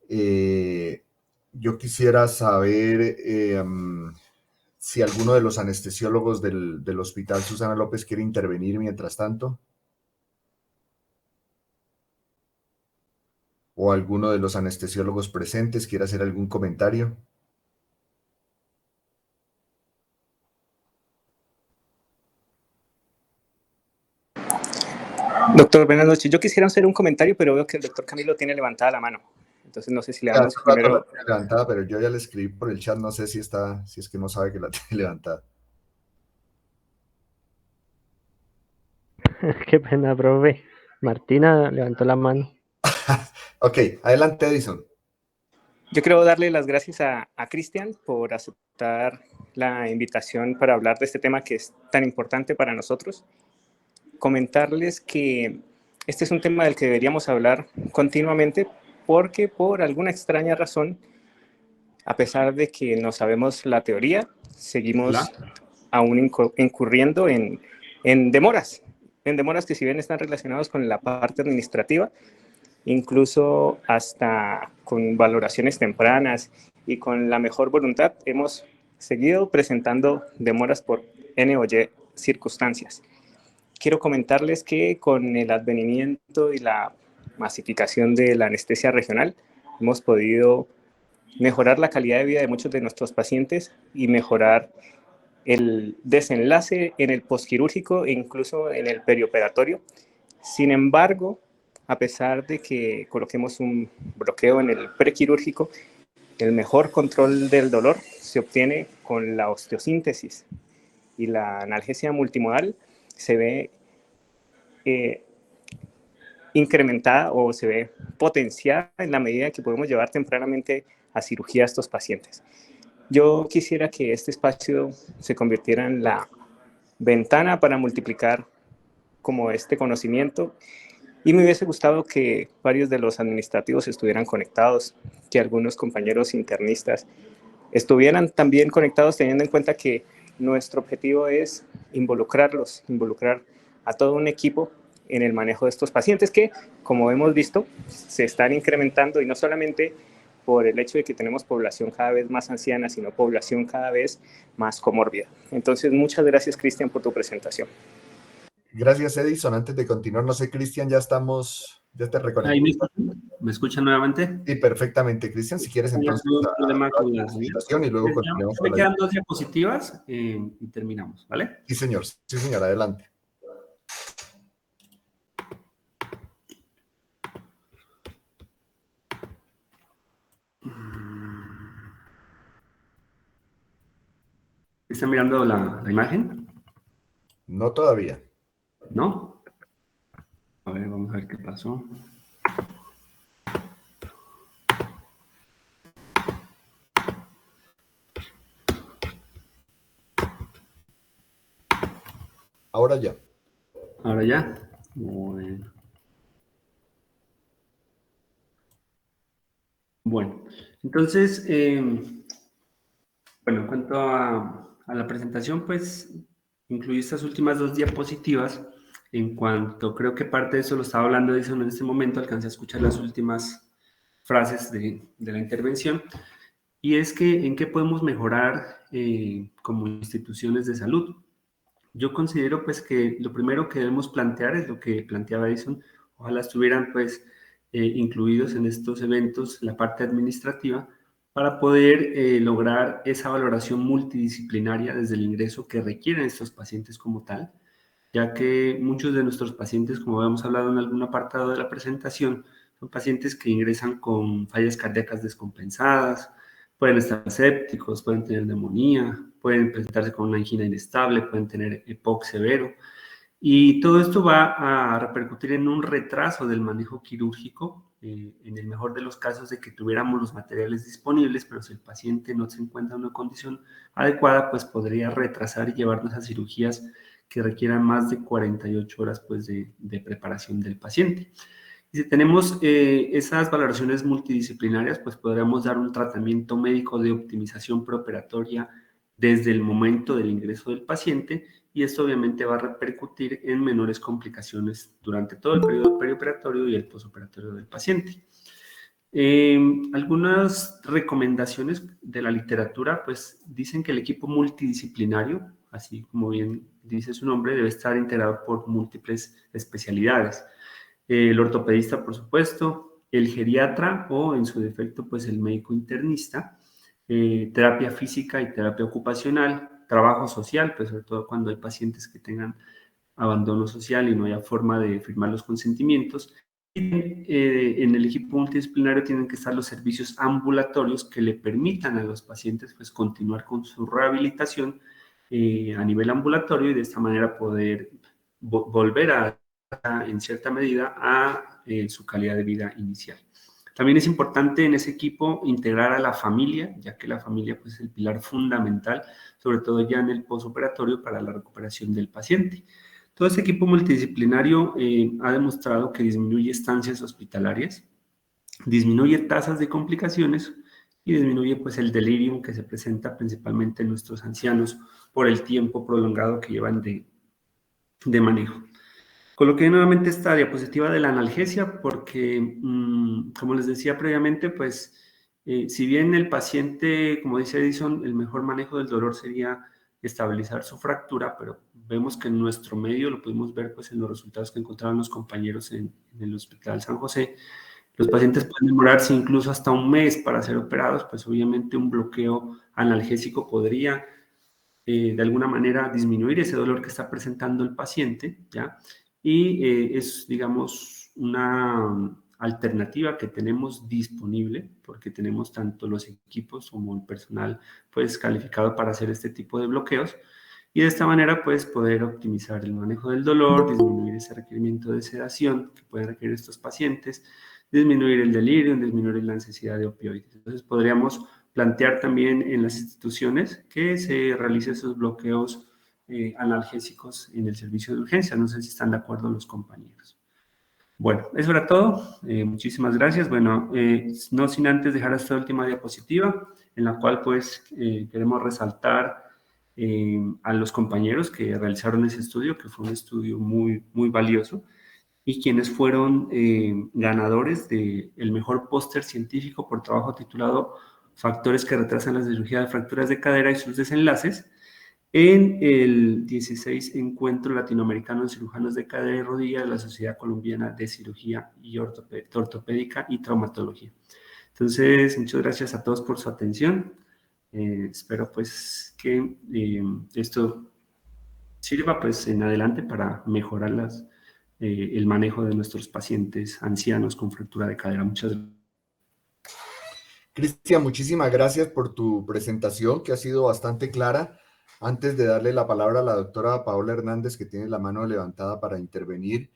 Yo quisiera saber si alguno de los anestesiólogos del Hospital Susana López quiere intervenir mientras tanto. O alguno de los anestesiólogos presentes quiere hacer algún comentario. Doctor, buenas noches. Yo quisiera hacer un comentario, pero veo que el doctor Camilo tiene levantada la mano. Entonces no sé si le damos primero. La tiene levantada, pero yo ya le escribí por el chat, no sé si es que no sabe que la tiene levantada. Qué pena, profe. Martina levantó la mano. Ok, adelante, Edison. Yo quiero darle las gracias a Cristian por aceptar la invitación para hablar de este tema que es tan importante para nosotros. Comentarles que este es un tema del que deberíamos hablar continuamente porque por alguna extraña razón, a pesar de que no sabemos la teoría, seguimos aún incurriendo en demoras que si bien están relacionados con la parte administrativa, incluso hasta con valoraciones tempranas y con la mejor voluntad, hemos seguido presentando demoras por N o Y circunstancias. Quiero comentarles que con el advenimiento y la masificación de la anestesia regional, hemos podido mejorar la calidad de vida de muchos de nuestros pacientes y mejorar el desenlace en el postquirúrgico e incluso en el perioperatorio. Sin embargo, a pesar de que coloquemos un bloqueo en el prequirúrgico, el mejor control del dolor se obtiene con la osteosíntesis y la analgesia multimodal se ve incrementada o se ve potenciada en la medida que podemos llevar tempranamente a cirugía a estos pacientes. Yo quisiera que este espacio se convirtiera en la ventana para multiplicar como este conocimiento y me hubiese gustado que varios de los administrativos estuvieran conectados, que algunos compañeros internistas estuvieran también conectados, teniendo en cuenta que nuestro objetivo es involucrar a todo un equipo en el manejo de estos pacientes que, como hemos visto, se están incrementando y no solamente por el hecho de que tenemos población cada vez más anciana, sino población cada vez más comórbida. Entonces, muchas gracias, Cristian, por tu presentación. Gracias, Edison. Antes de continuar, no sé, Cristian, ya te reconecté. ¿Ahí me escuchan nuevamente? Sí, perfectamente, Cristian. Si quieres, entonces, y luego continuamos. Me quedan 2 diapositivas y terminamos, ¿vale? Sí, señor. Sí, señor. Adelante. ¿Están mirando la imagen? No todavía. ¿No? A ver, vamos a ver qué pasó. Ahora ya. Ahora ya. Bueno. Bueno, entonces, bueno, en cuanto a la presentación, pues incluí estas últimas 2 diapositivas. En cuanto, creo que parte de eso lo estaba hablando Edison en este momento, alcancé a escuchar las últimas frases de la intervención, y es que en qué podemos mejorar como instituciones de salud. Yo considero pues que lo primero que debemos plantear es lo que planteaba Edison, ojalá estuvieran pues incluidos en estos eventos la parte administrativa para poder lograr esa valoración multidisciplinaria desde el ingreso que requieren estos pacientes como tal, ya que muchos de nuestros pacientes, como habíamos hablado en algún apartado de la presentación, son pacientes que ingresan con fallas cardíacas descompensadas, pueden estar sépticos, pueden tener neumonía, pueden presentarse con una angina inestable, pueden tener EPOC severo, y todo esto va a repercutir en un retraso del manejo quirúrgico, en el mejor de los casos de que tuviéramos los materiales disponibles, pero si el paciente no se encuentra en una condición adecuada, pues podría retrasar y llevarnos a cirugías que requieran más de 48 horas pues, de preparación del paciente. Y si tenemos esas valoraciones multidisciplinarias, pues podremos dar un tratamiento médico de optimización preoperatoria desde el momento del ingreso del paciente, y esto obviamente va a repercutir en menores complicaciones durante todo el periodo perioperatorio y el posoperatorio del paciente. Algunas recomendaciones de la literatura, pues dicen que el equipo multidisciplinario, así como bien dice su nombre, debe estar integrado por múltiples especialidades. El ortopedista, por supuesto, el geriatra o en su defecto, pues el médico internista, terapia física y terapia ocupacional, trabajo social, pues sobre todo cuando hay pacientes que tengan abandono social y no haya forma de firmar los consentimientos. Y, en el equipo multidisciplinario tienen que estar los servicios ambulatorios que le permitan a los pacientes pues continuar con su rehabilitación a nivel ambulatorio, y de esta manera poder volver en cierta medida a su calidad de vida inicial. También es importante en ese equipo integrar a la familia, ya que la familia pues, es el pilar fundamental, sobre todo ya en el posoperatorio para la recuperación del paciente. Todo este equipo multidisciplinario ha demostrado que disminuye estancias hospitalarias, disminuye tasas de complicaciones y disminuye pues, el delirium que se presenta principalmente en nuestros ancianos por el tiempo prolongado que llevan de manejo. Coloqué nuevamente esta diapositiva de la analgesia porque, como les decía previamente, pues si bien el paciente, como dice Edison, el mejor manejo del dolor sería estabilizar su fractura, pero vemos que en nuestro medio, lo pudimos ver pues en los resultados que encontraron los compañeros en el Hospital San José, los pacientes pueden demorarse incluso hasta un mes para ser operados, pues obviamente un bloqueo analgésico podría de alguna manera disminuir ese dolor que está presentando el paciente, ¿ya? Y es, digamos, una alternativa que tenemos disponible, porque tenemos tanto los equipos como el personal, pues, calificado para hacer este tipo de bloqueos, y de esta manera, pues, poder optimizar el manejo del dolor, disminuir ese requerimiento de sedación que pueden requerir estos pacientes, disminuir el delirio, disminuir la necesidad de opioides. Entonces, podríamos plantear también en las instituciones que se realicen esos bloqueos analgésicos en el servicio de urgencia. No sé si están de acuerdo los compañeros. Bueno, eso era todo. Muchísimas gracias. Bueno, no sin antes dejar esta última diapositiva, en la cual pues queremos resaltar a los compañeros que realizaron ese estudio, que fue un estudio muy, muy valioso, y quienes fueron ganadores del mejor póster científico por trabajo titulado Factores que retrasan la cirugía de fracturas de cadera y sus desenlaces, en el 16 Encuentro Latinoamericano de Cirujanos de Cadera y Rodilla de la Sociedad Colombiana de Cirugía y Ortopédica y Traumatología. Entonces, muchas gracias a todos por su atención. Espero pues que esto sirva pues en adelante para mejorar el manejo de nuestros pacientes ancianos con fractura de cadera. Muchas gracias. Cristian, muchísimas gracias por tu presentación, que ha sido bastante clara. Antes de darle la palabra a la doctora Paola Hernández, que tiene la mano levantada para intervenir,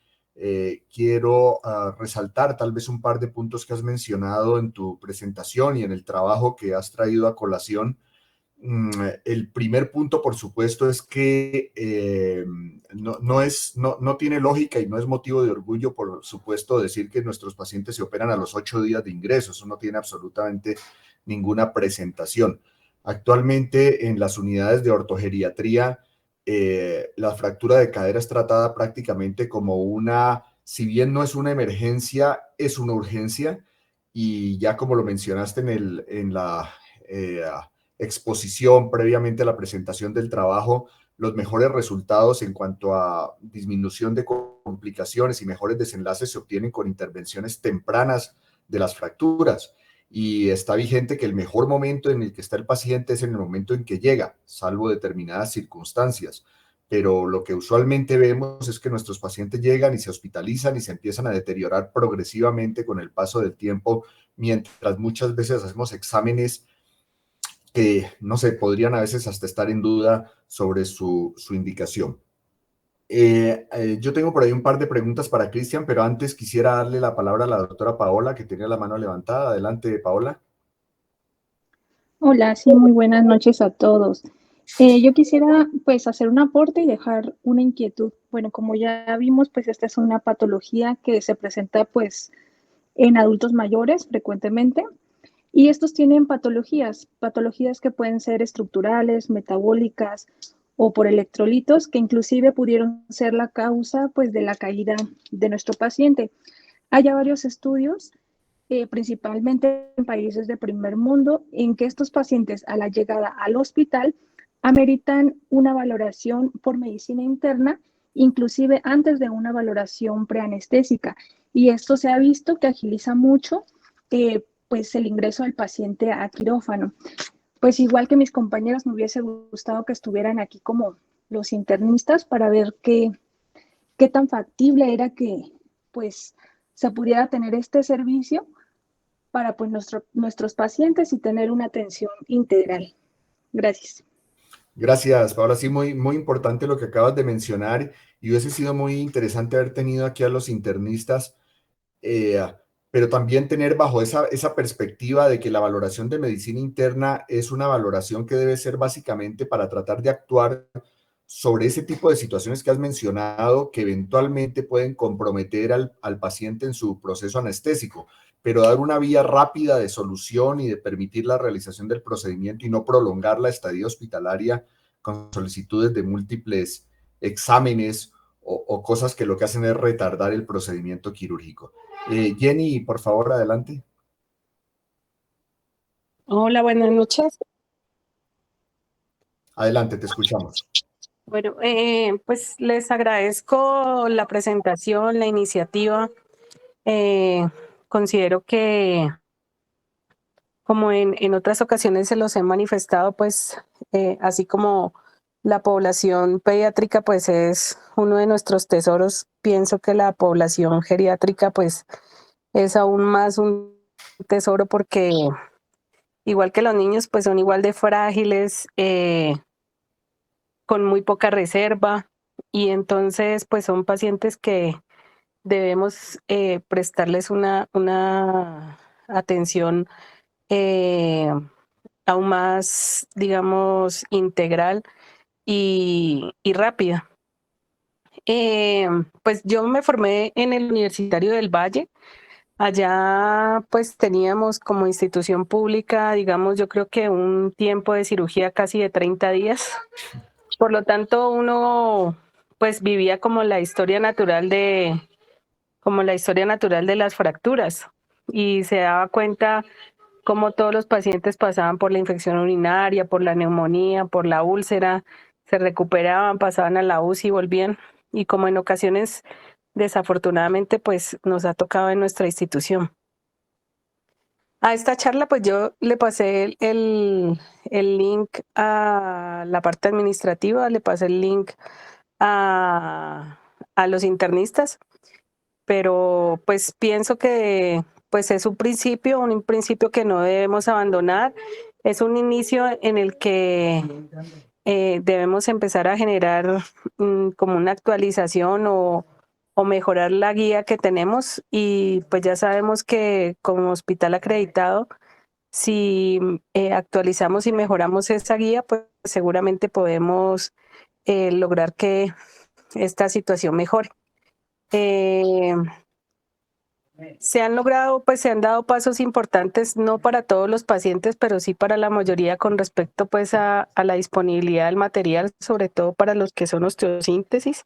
quiero resaltar tal vez un par de puntos que has mencionado en tu presentación y en el trabajo que has traído a colación. El primer punto, por supuesto, es que no tiene lógica y no es motivo de orgullo, por supuesto, decir que nuestros pacientes se operan a los 8 días de ingreso. Eso no tiene absolutamente ninguna presentación. Actualmente, en las unidades de ortogeriatría, la fractura de cadera es tratada prácticamente como si bien no es una emergencia, es una urgencia. Y ya como lo mencionaste en la exposición previamente a la presentación del trabajo, los mejores resultados en cuanto a disminución de complicaciones y mejores desenlaces se obtienen con intervenciones tempranas de las fracturas. Y está vigente que el mejor momento en el que está el paciente es en el momento en que llega, salvo determinadas circunstancias. Pero lo que usualmente vemos es que nuestros pacientes llegan y se hospitalizan y se empiezan a deteriorar progresivamente con el paso del tiempo, mientras muchas veces hacemos exámenes que, no sé, podrían a veces hasta estar en duda sobre su indicación. Yo tengo por ahí un par de preguntas para Cristian, pero antes quisiera darle la palabra a la doctora Paola, que tenía la mano levantada. Adelante, Paola. Hola, sí, muy buenas noches a todos. Yo quisiera pues hacer un aporte y dejar una inquietud. Bueno, como ya vimos, pues esta es una patología que se presenta pues en adultos mayores frecuentemente y estos tienen patologías que pueden ser estructurales, metabólicas o por electrolitos que inclusive pudieron ser la causa pues de la caída de nuestro paciente. Hay ya varios estudios principalmente en países de primer mundo, en que estos pacientes a la llegada al hospital ameritan una valoración por medicina interna, inclusive antes de una valoración preanestésica. Y esto se ha visto que agiliza mucho pues el ingreso del paciente a quirófano. Pues igual que mis compañeros, me hubiese gustado que estuvieran aquí como los internistas para ver qué tan factible era que pues se pudiera tener este servicio para pues nuestros pacientes y tener una atención integral. Gracias. Gracias, Paola. Sí, muy importante lo que acabas de mencionar y hubiese sido muy interesante haber tenido aquí a los internistas, eh, pero también tener bajo esa perspectiva de que la valoración de medicina interna es una valoración que debe ser básicamente para tratar de actuar sobre ese tipo de situaciones que has mencionado que eventualmente pueden comprometer al paciente en su proceso anestésico, pero dar una vía rápida de solución y de permitir la realización del procedimiento y no prolongar la estadía hospitalaria con solicitudes de múltiples exámenes o cosas que lo que hacen es retardar el procedimiento quirúrgico. Jenny, por favor, adelante. Hola, buenas noches. Adelante, te escuchamos. Bueno, pues les agradezco la presentación, la iniciativa. Considero que, como en otras ocasiones se los he manifestado, pues así como la población pediátrica pues es uno de nuestros tesoros, pienso que la población geriátrica pues es aún más un tesoro porque igual que los niños pues son igual de frágiles, con muy poca reserva y entonces pues son pacientes que debemos prestarles una atención aún más, digamos, integral y rápida. Pues yo me formé en el Universitario del Valle. Allá pues teníamos como institución pública, digamos, yo creo que un tiempo de cirugía casi de 30 días. Por lo tanto, uno pues vivía como la historia natural de las fracturas y se daba cuenta cómo todos los pacientes pasaban por la infección urinaria, por la neumonía, por la úlcera, se recuperaban, pasaban a la UCI y volvían. Y como en ocasiones, desafortunadamente, pues nos ha tocado en nuestra institución. A esta charla, pues yo le pasé el link a la parte administrativa, le pasé el link a los internistas, pero pues pienso que pues es un principio que no debemos abandonar, es un inicio en el que debemos empezar a generar como una actualización o mejorar la guía que tenemos y pues ya sabemos que como hospital acreditado, si actualizamos y mejoramos esa guía, pues seguramente podemos lograr que esta situación mejore. Se han logrado, pues se han dado pasos importantes, no para todos los pacientes, pero sí para la mayoría con respecto pues a la disponibilidad del material, sobre todo para los que son osteosíntesis.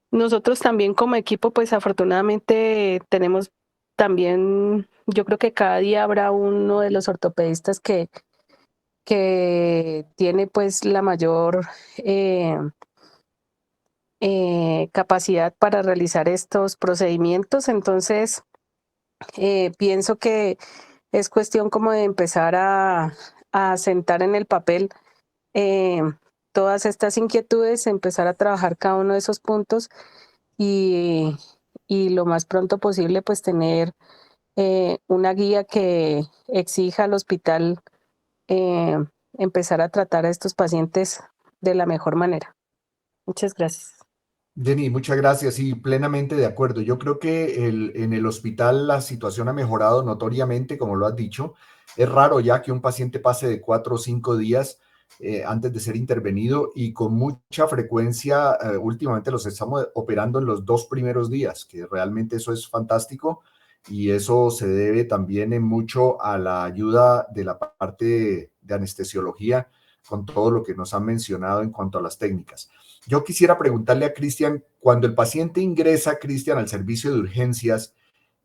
Nosotros también como equipo, pues afortunadamente tenemos también, yo creo que cada día habrá uno de los ortopedistas que tiene pues la mayor capacidad para realizar estos procedimientos. Entonces, pienso que es cuestión como de empezar a sentar en el papel todas estas inquietudes, empezar a trabajar cada uno de esos puntos y lo más pronto posible pues tener una guía que exija al hospital empezar a tratar a estos pacientes de la mejor manera. Muchas gracias. Jenny, muchas gracias y plenamente de acuerdo. Yo creo que en el hospital la situación ha mejorado notoriamente, como lo has dicho. Es raro ya que un paciente pase de 4 o 5 días antes de ser intervenido, y con mucha frecuencia últimamente los estamos operando en los 2 primeros días, que realmente eso es fantástico, y eso se debe también en mucho a la ayuda de la parte de anestesiología con todo lo que nos han mencionado en cuanto a las técnicas. Yo quisiera preguntarle a Cristian, cuando el paciente ingresa, Cristian, al servicio de urgencias,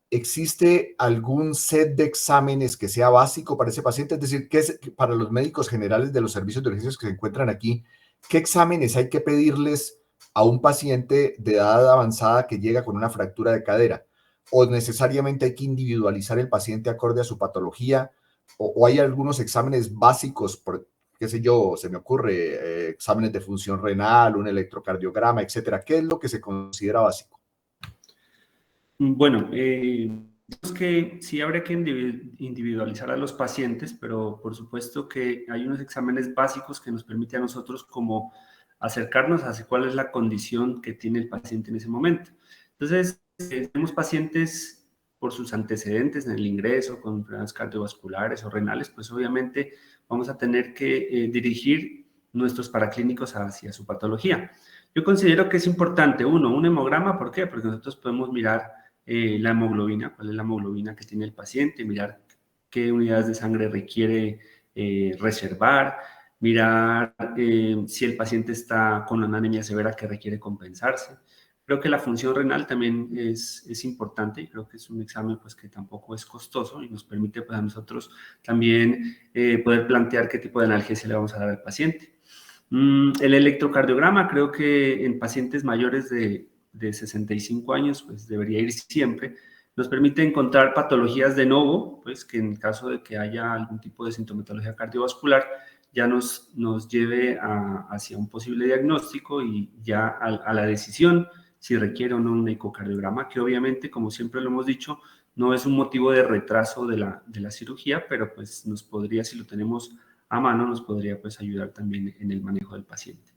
¿existe algún set de exámenes que sea básico para ese paciente? Es decir, ¿qué es para los médicos generales de los servicios de urgencias que se encuentran aquí? ¿Qué exámenes hay que pedirles a un paciente de edad avanzada que llega con una fractura de cadera? ¿O necesariamente hay que individualizar el paciente acorde a su patología? ¿O hay algunos exámenes básicos, por qué sé yo, se me ocurre, exámenes de función renal, un electrocardiograma, etcétera? ¿Qué es lo que se considera básico? Bueno, es que sí habría que individualizar a los pacientes, pero por supuesto que hay unos exámenes básicos que nos permiten a nosotros como acercarnos hacia cuál es la condición que tiene el paciente en ese momento. Entonces, tenemos pacientes por sus antecedentes en el ingreso, con enfermedades cardiovasculares o renales, pues obviamente vamos a tener que dirigir nuestros paraclínicos hacia su patología. Yo considero que es importante, un hemograma, ¿por qué? Porque nosotros podemos mirar la hemoglobina, cuál es la hemoglobina que tiene el paciente, mirar qué unidades de sangre requiere reservar, mirar si el paciente está con una anemia severa que requiere compensarse. Creo que la función renal también es importante y creo que es un examen pues, que tampoco es costoso y nos permite pues, a nosotros también poder plantear qué tipo de analgesia le vamos a dar al paciente. El electrocardiograma creo que en pacientes mayores de 65 años pues debería ir siempre. Nos permite encontrar patologías de novo, pues que en caso de que haya algún tipo de sintomatología cardiovascular ya nos lleve hacia un posible diagnóstico y ya a la decisión si requiere o no un ecocardiograma, que obviamente, como siempre lo hemos dicho, no es un motivo de retraso de la cirugía, pero pues nos podría, si lo tenemos a mano, nos podría pues ayudar también en el manejo del paciente.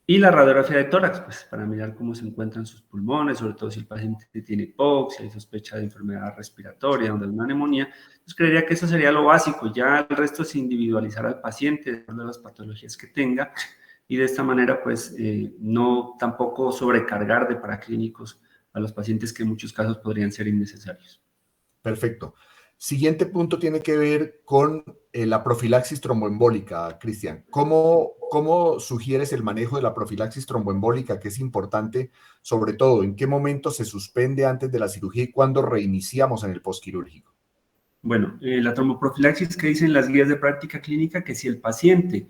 Y la radiografía de tórax, pues para mirar cómo se encuentran sus pulmones, sobre todo si el paciente tiene hipoxia y sospecha de enfermedad respiratoria o de una neumonía. Entonces creería que eso sería lo básico. Ya el resto es individualizar al paciente de acuerdo a las patologías que tenga y de esta manera pues no tampoco sobrecargar de paraclínicos a los pacientes que en muchos casos podrían ser innecesarios. Perfecto. Siguiente punto tiene que ver con la profilaxis tromboembólica, Cristian. ¿Cómo sugieres el manejo de la profilaxis tromboembólica, que es importante, sobre todo, en qué momento se suspende antes de la cirugía y cuándo reiniciamos en el postquirúrgico? Bueno, la tromboprofilaxis que dicen las guías de práctica clínica, que si el paciente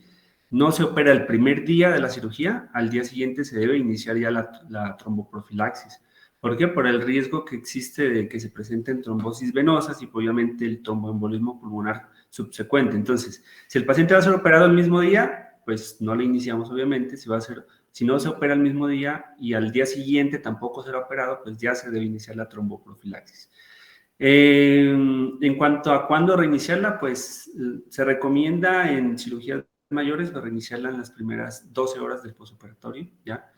no se opera el primer día de la cirugía, al día siguiente se debe iniciar ya la tromboprofilaxis. ¿Por qué? Por el riesgo que existe de que se presenten trombosis venosas y obviamente el tromboembolismo pulmonar subsecuente. Entonces, si el paciente va a ser operado el mismo día, pues no le iniciamos obviamente. Si no se opera el mismo día y al día siguiente tampoco será operado, pues ya se debe iniciar la tromboprofilaxis. En cuanto a cuándo reiniciarla, pues se recomienda en cirugías mayores reiniciarla en las primeras 12 horas del postoperatorio, ¿ya?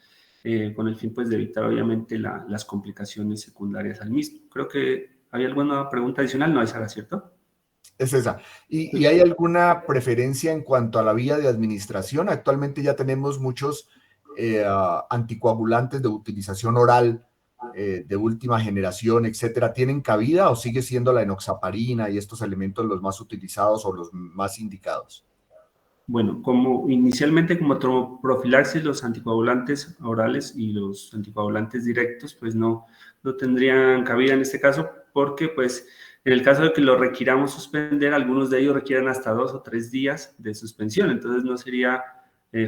Con el fin pues de evitar obviamente las complicaciones secundarias al mismo. Creo que ¿había alguna pregunta adicional? No, esa era, ¿cierto? Es esa. ¿Y hay alguna preferencia en cuanto a la vía de administración? Actualmente ya tenemos muchos anticoagulantes de utilización oral de última generación, etcétera. ¿Tienen cabida o sigue siendo la enoxaparina y estos elementos los más utilizados o los más indicados? Bueno, inicialmente como tromboprofilaxis, los anticoagulantes orales y los anticoagulantes directos, pues no tendrían cabida en este caso, porque pues en el caso de que lo requiramos suspender, algunos de ellos requieren hasta 2 o 3 días de suspensión, entonces no sería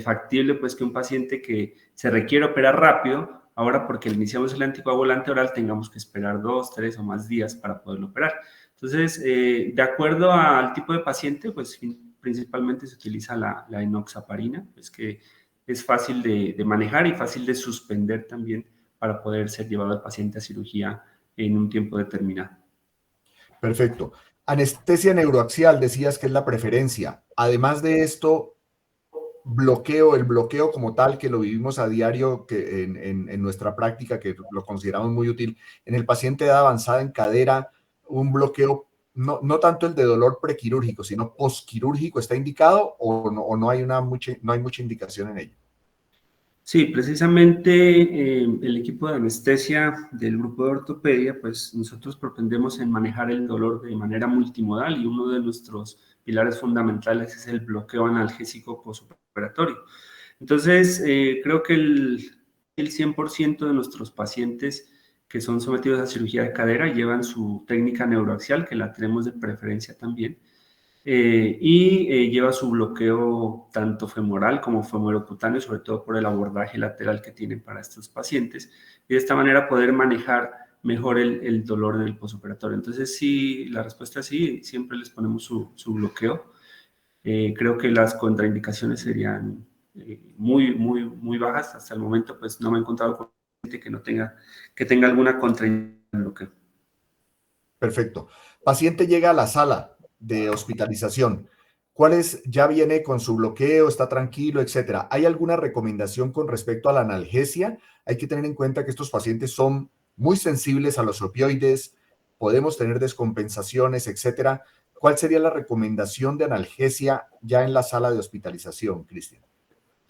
factible pues que un paciente que se requiere operar rápido, ahora porque iniciamos el anticoagulante oral, tengamos que esperar 2, 3 o más días para poderlo operar. Entonces, de acuerdo al tipo de paciente, pues principalmente se utiliza la enoxaparina, pues que es fácil de manejar y fácil de suspender también para poder ser llevado al paciente a cirugía en un tiempo determinado. Perfecto. Anestesia neuroaxial, decías que es la preferencia. Además de esto, el bloqueo como tal, que lo vivimos a diario que en nuestra práctica, que lo consideramos muy útil, en el paciente de edad avanzada en cadera, un bloqueo no tanto el de dolor prequirúrgico, sino posquirúrgico, ¿está indicado o no hay no hay mucha indicación en ello? Sí, precisamente el equipo de anestesia del grupo de ortopedia, pues nosotros propendemos en manejar el dolor de manera multimodal y uno de nuestros pilares fundamentales es el bloqueo analgésico postoperatorio. Entonces, creo que el 100% de nuestros pacientes que son sometidos a cirugía de cadera llevan su técnica neuroaxial, que la tenemos de preferencia también, lleva su bloqueo tanto femoral como femorocutáneo, sobre todo por el abordaje lateral que tienen para estos pacientes, y de esta manera poder manejar mejor el dolor en el postoperatorio. Entonces, sí, la respuesta es sí, siempre les ponemos su bloqueo. Creo que las contraindicaciones serían muy bajas. Hasta el momento, pues no me he encontrado con gente que tenga alguna contraindicación en bloqueo. Perfecto. Paciente llega a la sala de hospitalización. ¿Cuál es? Ya viene con su bloqueo, está tranquilo, etcétera. ¿Hay alguna recomendación con respecto a la analgesia? Hay que tener en cuenta que estos pacientes son muy sensibles a los opioides, podemos tener descompensaciones, etcétera. ¿Cuál sería la recomendación de analgesia ya en la sala de hospitalización, Cristian?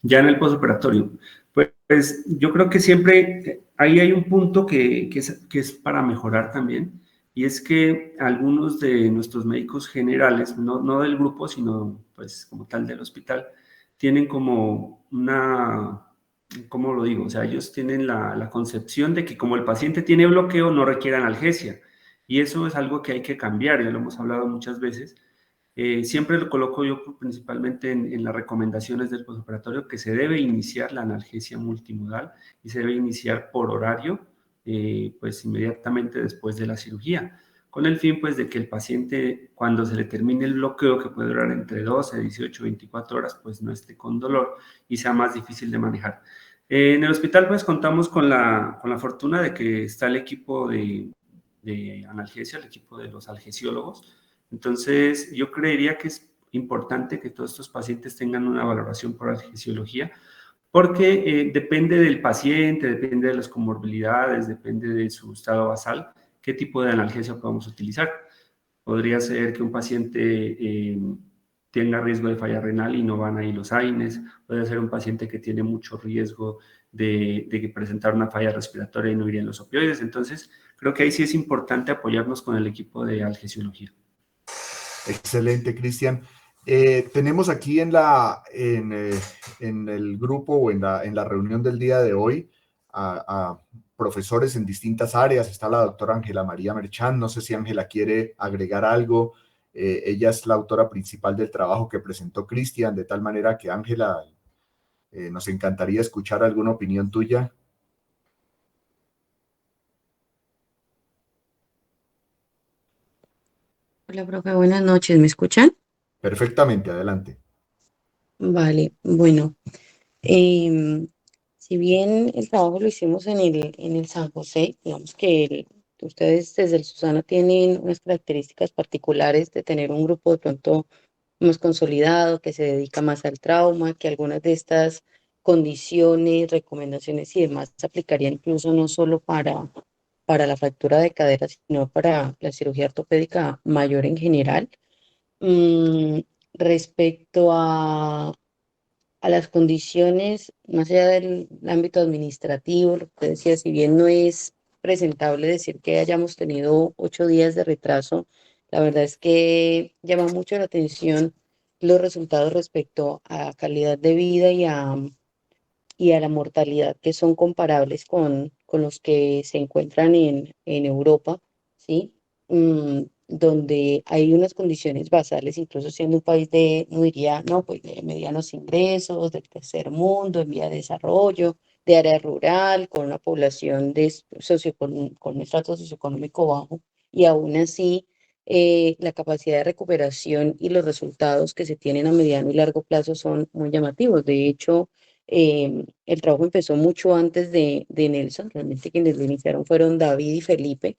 Ya en el postoperatorio, pues yo creo que siempre ahí hay un punto que es para mejorar también, y es que algunos de nuestros médicos generales, no del grupo, sino pues como tal del hospital, tienen como ¿cómo lo digo? O sea, ellos tienen la concepción de que como el paciente tiene bloqueo, no requiere analgesia, y eso es algo que hay que cambiar, ya lo hemos hablado muchas veces. Siempre lo coloco yo principalmente en las recomendaciones del postoperatorio que se debe iniciar la analgesia multimodal y se debe iniciar por horario, pues inmediatamente después de la cirugía, con el fin pues de que el paciente cuando se le termine el bloqueo, que puede durar entre 12, 18, 24 horas, pues no esté con dolor y sea más difícil de manejar. En el hospital pues contamos con la fortuna de que está el equipo de analgesia, el equipo de los algesiólogos. Entonces, yo creería que es importante que todos estos pacientes tengan una valoración por algesiología, porque depende del paciente, depende de las comorbilidades, depende de su estado basal, qué tipo de analgesia podemos utilizar. Podría ser que un paciente tenga riesgo de falla renal y no van ahí los AINES. Puede ser un paciente que tiene mucho riesgo de presentar una falla respiratoria y no irían los opioides. Entonces, creo que ahí sí es importante apoyarnos con el equipo de algesiología. Excelente, Cristian. Tenemos aquí en el grupo o en la reunión del día de hoy a profesores en distintas áreas. Está la doctora Ángela María Merchán. No sé si Ángela quiere agregar algo. Ella es la autora principal del trabajo que presentó Cristian, de tal manera que Ángela, nos encantaría escuchar alguna opinión tuya. Hola, profe, buenas noches, ¿me escuchan? Perfectamente, adelante. Vale, bueno, em, si bien el trabajo lo hicimos en el San José, digamos que ustedes desde el Susana tienen unas características particulares de tener un grupo de pronto más consolidado, que se dedica más al trauma, que algunas de estas condiciones, recomendaciones y demás se aplicarían incluso no solo para la fractura de cadera, sino para la cirugía ortopédica mayor en general. Mm, respecto a las condiciones, más allá del ámbito administrativo, lo que te decía, si bien no es presentable decir que hayamos tenido 8 días de retraso, la verdad es que llama mucho la atención los resultados respecto a calidad de vida y a la mortalidad que son comparables con los que se encuentran en Europa, ¿sí? Donde hay unas condiciones basales, incluso siendo un país de, no diría, no, pues de medianos ingresos, del tercer mundo, en vía de desarrollo, de área rural, con una población con un estrato socioeconómico bajo, y aún así la capacidad de recuperación y los resultados que se tienen a mediano y largo plazo son muy llamativos. De hecho, el trabajo empezó mucho antes de Nelson, realmente quienes lo iniciaron fueron David y Felipe,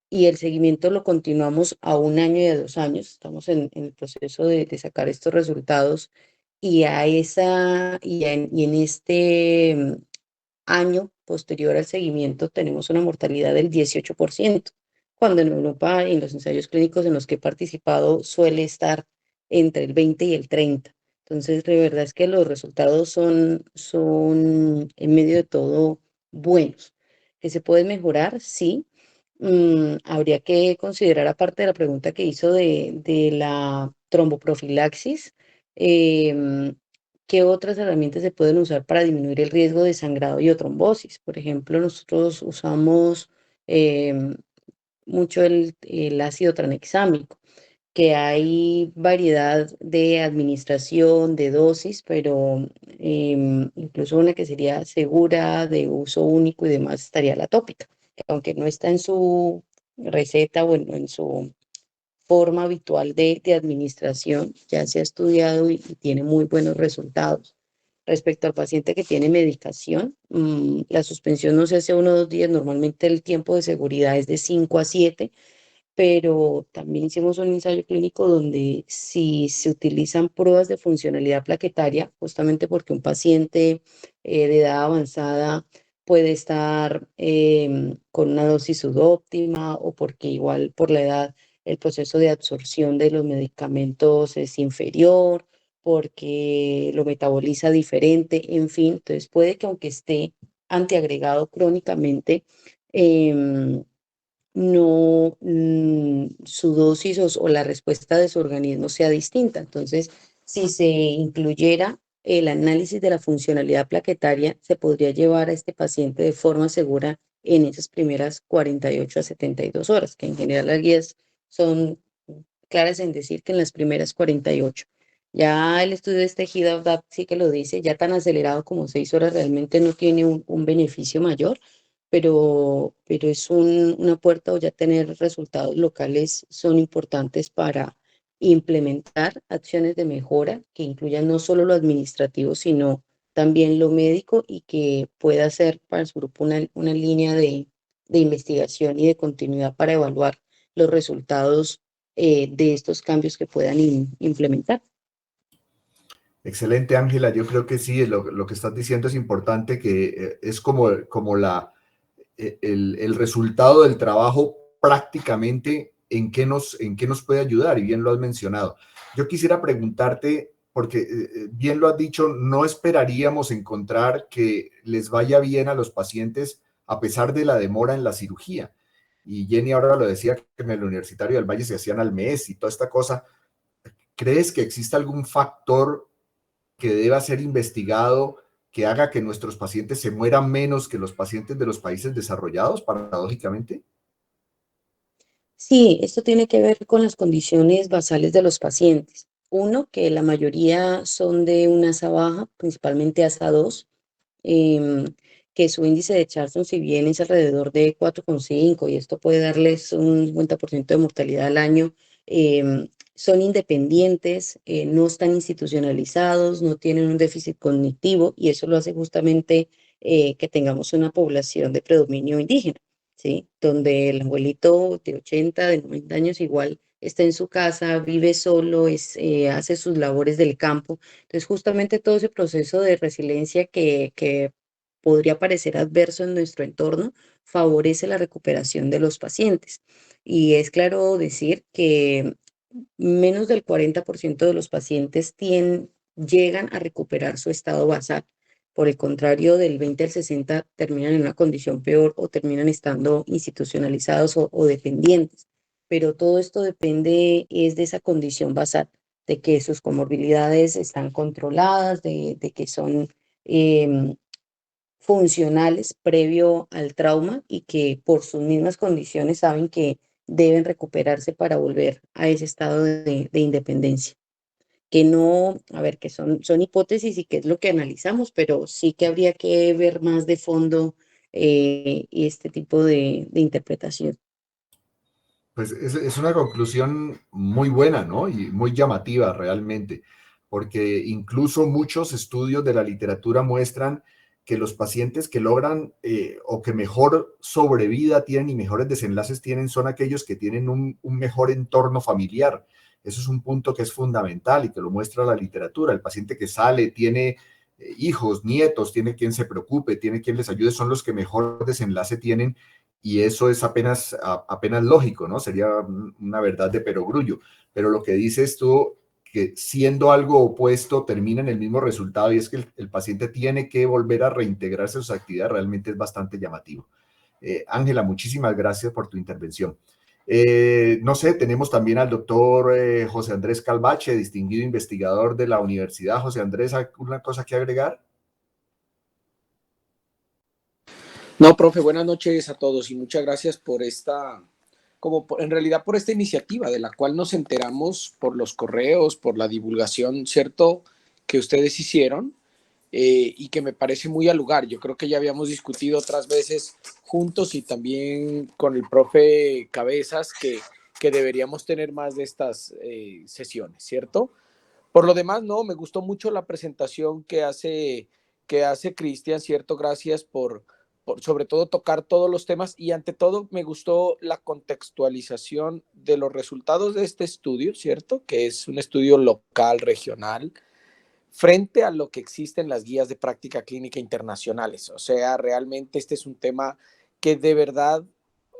y el seguimiento lo continuamos a 1 año y a 2 años, estamos en el proceso de sacar estos resultados y en este año posterior al seguimiento tenemos una mortalidad del 18%, cuando en Europa, en los ensayos clínicos en los que he participado, suele estar entre el 20 y el 30. Entonces, de verdad es que los resultados son en medio de todo buenos. ¿Que se pueden mejorar? Sí. Habría que considerar, aparte de la pregunta que hizo de la tromboprofilaxis, em, ¿qué otras herramientas se pueden usar para disminuir el riesgo de sangrado y o trombosis? Por ejemplo, nosotros usamos em, mucho el ácido tranexámico, que hay variedad de administración, de dosis, pero incluso una que sería segura, de uso único y demás, estaría la tópica, que aunque no está en su receta o en su forma habitual de administración, ya se ha estudiado y tiene muy buenos resultados. Respecto al paciente que tiene medicación, la suspensión no se hace 1 o 2 días, normalmente el tiempo de seguridad es de 5 a 7, pero también hicimos un ensayo clínico donde si se utilizan pruebas de funcionalidad plaquetaria, justamente porque un paciente de edad avanzada puede estar con una dosis subóptima o porque igual por la edad el proceso de absorción de los medicamentos es inferior, porque lo metaboliza diferente, en fin, entonces puede que aunque esté antiagregado crónicamente, em, no, su dosis o la respuesta de su organismo sea distinta. Entonces, si se incluyera el análisis de la funcionalidad plaquetaria, se podría llevar a este paciente de forma segura en esas primeras 48 a 72 horas, que en general las guías son claras en decir que en las primeras 48. Ya el estudio de este GIDAP sí que lo dice, ya tan acelerado como 6 horas realmente no tiene un beneficio mayor, pero es una puerta, o ya tener resultados locales son importantes para implementar acciones de mejora que incluyan no solo lo administrativo, sino también lo médico, y que pueda ser para su grupo una línea de investigación y de continuidad para evaluar los resultados de estos cambios que puedan implementar. Excelente, Ángela. Yo creo que sí, lo que estás diciendo es importante, que es como el resultado del trabajo prácticamente en qué nos puede ayudar, y bien lo has mencionado. Yo quisiera preguntarte, porque bien lo has dicho, no esperaríamos encontrar que les vaya bien a los pacientes a pesar de la demora en la cirugía. Y Jenny ahora lo decía, que en el Universitario del Valle se hacían al mes y toda esta cosa. ¿Crees que existe algún factor que deba ser investigado que haga que nuestros pacientes se mueran menos que los pacientes de los países desarrollados, paradójicamente? Sí, esto tiene que ver con las condiciones basales de los pacientes. Uno, que la mayoría son de una asa baja, principalmente asa 2, em, que su índice de Charlson, si bien es alrededor de 4,5, y esto puede darles un 50% de mortalidad al año, son independientes, no están institucionalizados, no tienen un déficit cognitivo, y eso lo hace justamente que tengamos una población de predominio indígena, ¿sí? Donde el abuelito de 80, de 90 años igual está en su casa, vive solo, hace sus labores del campo. Entonces, justamente todo ese proceso de resiliencia que podría parecer adverso en nuestro entorno favorece la recuperación de los pacientes. Y es claro decir que menos del 40% de los pacientes llegan a recuperar su estado basal. Por el contrario, del 20 al 60 terminan en una condición peor o terminan estando institucionalizados o dependientes. Pero todo esto depende es de esa condición basal, de que sus comorbilidades están controladas, de que son em, funcionales previo al trauma, y que por sus mismas condiciones saben que deben recuperarse para volver a ese estado de independencia. Que no, a ver, que son hipótesis y que es lo que analizamos, pero sí que habría que ver más de fondo este tipo de interpretación. Pues es una conclusión muy buena, ¿no? Y muy llamativa realmente, porque incluso muchos estudios de la literatura muestran que los pacientes que logran o que mejor sobrevida tienen y mejores desenlaces tienen son aquellos que tienen un mejor entorno familiar. Eso es un punto que es fundamental y que lo muestra la literatura. El paciente que sale tiene hijos, nietos, tiene quien se preocupe, tiene quien les ayude, son los que mejor desenlace tienen, y eso es apenas lógico, ¿no? Sería una verdad de perogrullo. Pero lo que dices tú, que siendo algo opuesto termina en el mismo resultado, y es que el paciente tiene que volver a reintegrarse a sus actividades, realmente es bastante llamativo. Ángela, muchísimas gracias por tu intervención. No sé, tenemos también al doctor José Andrés Calvache, distinguido investigador de la universidad. José Andrés, ¿alguna cosa que agregar? No, profe, buenas noches a todos y muchas gracias por en realidad por esta iniciativa de la cual nos enteramos por los correos, por la divulgación, ¿cierto?, que ustedes hicieron y que me parece muy al lugar. Yo creo que ya habíamos discutido otras veces juntos y también con el profe Cabezas que deberíamos tener más de estas sesiones, ¿cierto? Por lo demás, no, me gustó mucho la presentación que hace Cristian, ¿cierto? Gracias por sobre todo tocar todos los temas y ante todo me gustó la contextualización de los resultados de este estudio, ¿cierto? Que es un estudio local, regional, frente a lo que existen las guías de práctica clínica internacionales. O sea, realmente este es un tema que de verdad,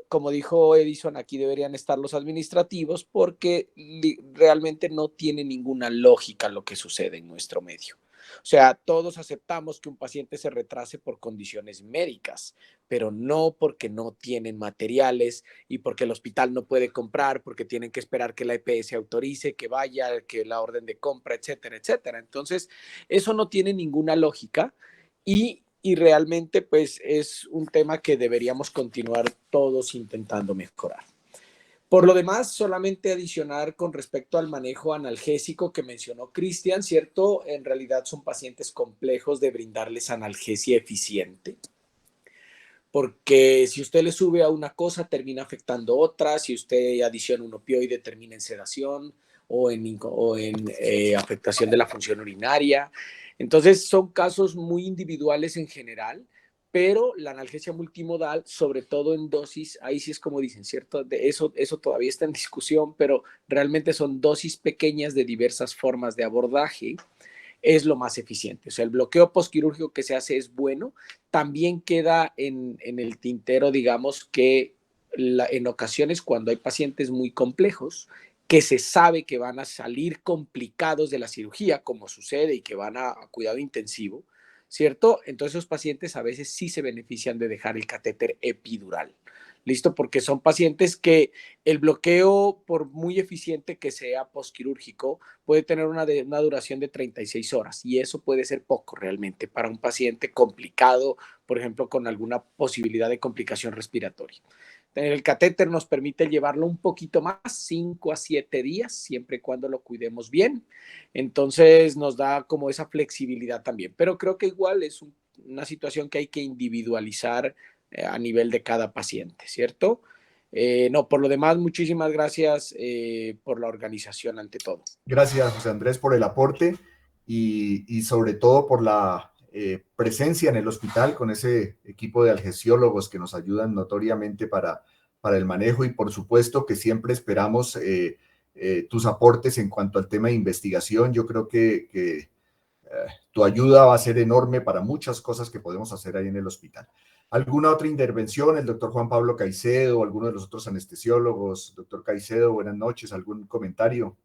como dijo Edison, aquí deberían estar los administrativos porque realmente no tiene ninguna lógica lo que sucede en nuestro medio. O sea, todos aceptamos que un paciente se retrase por condiciones médicas, pero no porque no tienen materiales y porque el hospital no puede comprar, porque tienen que esperar que la EPS autorice, que vaya, que la orden de compra, etcétera, etcétera. Entonces, eso no tiene ninguna lógica y realmente pues es un tema que deberíamos continuar todos intentando mejorar. Por lo demás, solamente adicionar con respecto al manejo analgésico que mencionó Cristian, ¿cierto? En realidad son pacientes complejos de brindarles analgesia eficiente, porque si usted le sube a una cosa, termina afectando otra, si usted adiciona un opioide, termina en sedación o en afectación de la función urinaria. Entonces, son casos muy individuales en general, pero la analgesia multimodal, sobre todo en dosis, ahí sí es como dicen, ¿cierto? Eso todavía está en discusión, pero realmente son dosis pequeñas de diversas formas de abordaje, es lo más eficiente. O sea, el bloqueo postquirúrgico que se hace es bueno. También queda en el tintero, digamos, que en ocasiones cuando hay pacientes muy complejos, que se sabe que van a salir complicados de la cirugía, como sucede, y que van a cuidado intensivo, ¿cierto? Entonces esos pacientes a veces sí se benefician de dejar el catéter epidural. ¿Listo? Porque son pacientes que el bloqueo, por muy eficiente que sea postquirúrgico, puede tener una duración de 36 horas y eso puede ser poco realmente para un paciente complicado, por ejemplo, con alguna posibilidad de complicación respiratoria. El catéter nos permite llevarlo un poquito más, 5 a 7 días, siempre y cuando lo cuidemos bien. Entonces nos da como esa flexibilidad también. Pero creo que igual es una situación que hay que individualizar a nivel de cada paciente, ¿cierto? No, por lo demás, muchísimas gracias por la organización ante todo. Gracias, José Andrés, por el aporte y sobre todo por la presencia en el hospital con ese equipo de algesiólogos que nos ayudan notoriamente para el manejo y por supuesto que siempre esperamos tus aportes en cuanto al tema de investigación. Yo creo que tu ayuda va a ser enorme para muchas cosas que podemos hacer ahí en el hospital. ¿Alguna otra intervención? El doctor Juan Pablo Caicedo, alguno de los otros anestesiólogos. Doctor Caicedo, buenas noches. ¿Algún comentario?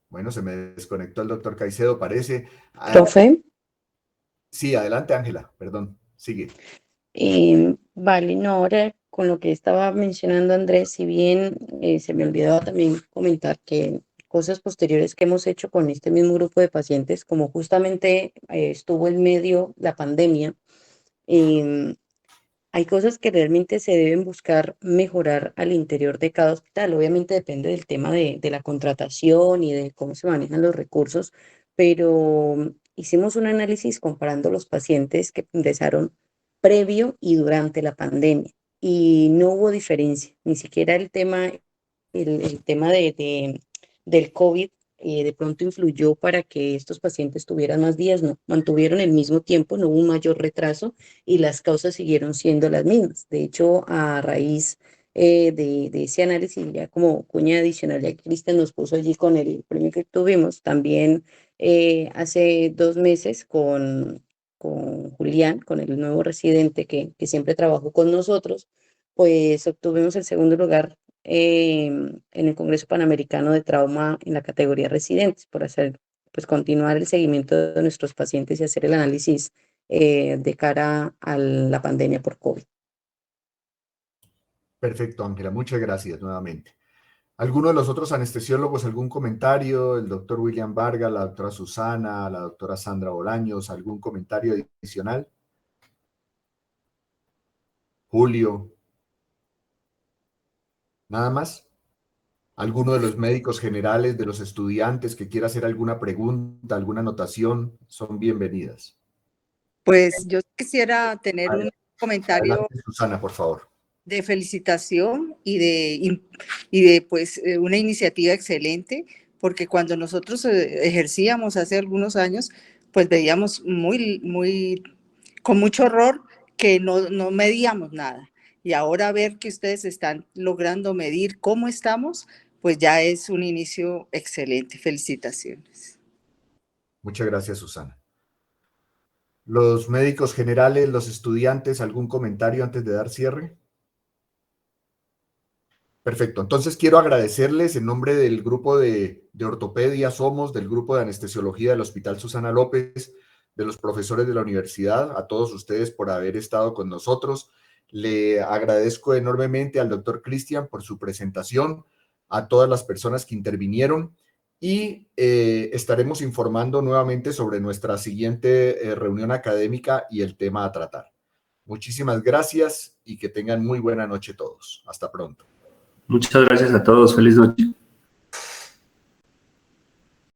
Bueno, se me desconectó el doctor Caicedo, parece. Profe. Sí, adelante, Ángela, perdón, sigue. Vale, no, ahora con lo que estaba mencionando Andrés, si bien se me olvidaba también comentar que cosas posteriores que hemos hecho con este mismo grupo de pacientes, como justamente estuvo en medio la pandemia, hay cosas que realmente se deben buscar mejorar al interior de cada hospital. Obviamente depende del tema de la contratación y de cómo se manejan los recursos, pero hicimos un análisis comparando los pacientes que ingresaron previo y durante la pandemia y no hubo diferencia, ni siquiera el tema del COVID de pronto influyó para que estos pacientes tuvieran más días, no, mantuvieron el mismo tiempo, no hubo un mayor retraso y las causas siguieron siendo las mismas. De hecho, a raíz de ese análisis, ya como cuña adicional, ya Cristian nos puso allí con el premio que tuvimos, también hace 2 meses con Julián, con el nuevo residente que siempre trabajó con nosotros, pues obtuvimos el segundo lugar en el Congreso Panamericano de Trauma en la categoría residentes, por hacer, pues continuar el seguimiento de nuestros pacientes y hacer el análisis de cara a la pandemia por COVID. Perfecto, Ángela, muchas gracias nuevamente. ¿Alguno de los otros anestesiólogos, algún comentario? El doctor William Vargas, la doctora Susana, la doctora Sandra Bolaños, ¿algún comentario adicional? Julio. ¿Nada más? ¿Alguno de los médicos generales, de los estudiantes que quiera hacer alguna pregunta, alguna anotación? Son bienvenidas. Pues yo quisiera tener un comentario. Adelante, Susana, por favor. De felicitación y de pues una iniciativa excelente, porque cuando nosotros ejercíamos hace algunos años, pues veíamos con mucho horror que no medíamos nada. Y ahora ver que ustedes están logrando medir cómo estamos, pues ya es un inicio excelente. Felicitaciones. Muchas gracias, Susana. Los médicos generales, los estudiantes, ¿algún comentario antes de dar cierre? Perfecto. Entonces quiero agradecerles en nombre del grupo de ortopedia Somos, del grupo de anestesiología del Hospital Susana López, de los profesores de la universidad, a todos ustedes por haber estado con nosotros. Le agradezco enormemente al doctor Cristian por su presentación, a todas las personas que intervinieron y estaremos informando nuevamente sobre nuestra siguiente reunión académica y el tema a tratar. Muchísimas gracias y que tengan muy buena noche todos. Hasta pronto. Muchas gracias a todos. Feliz noche.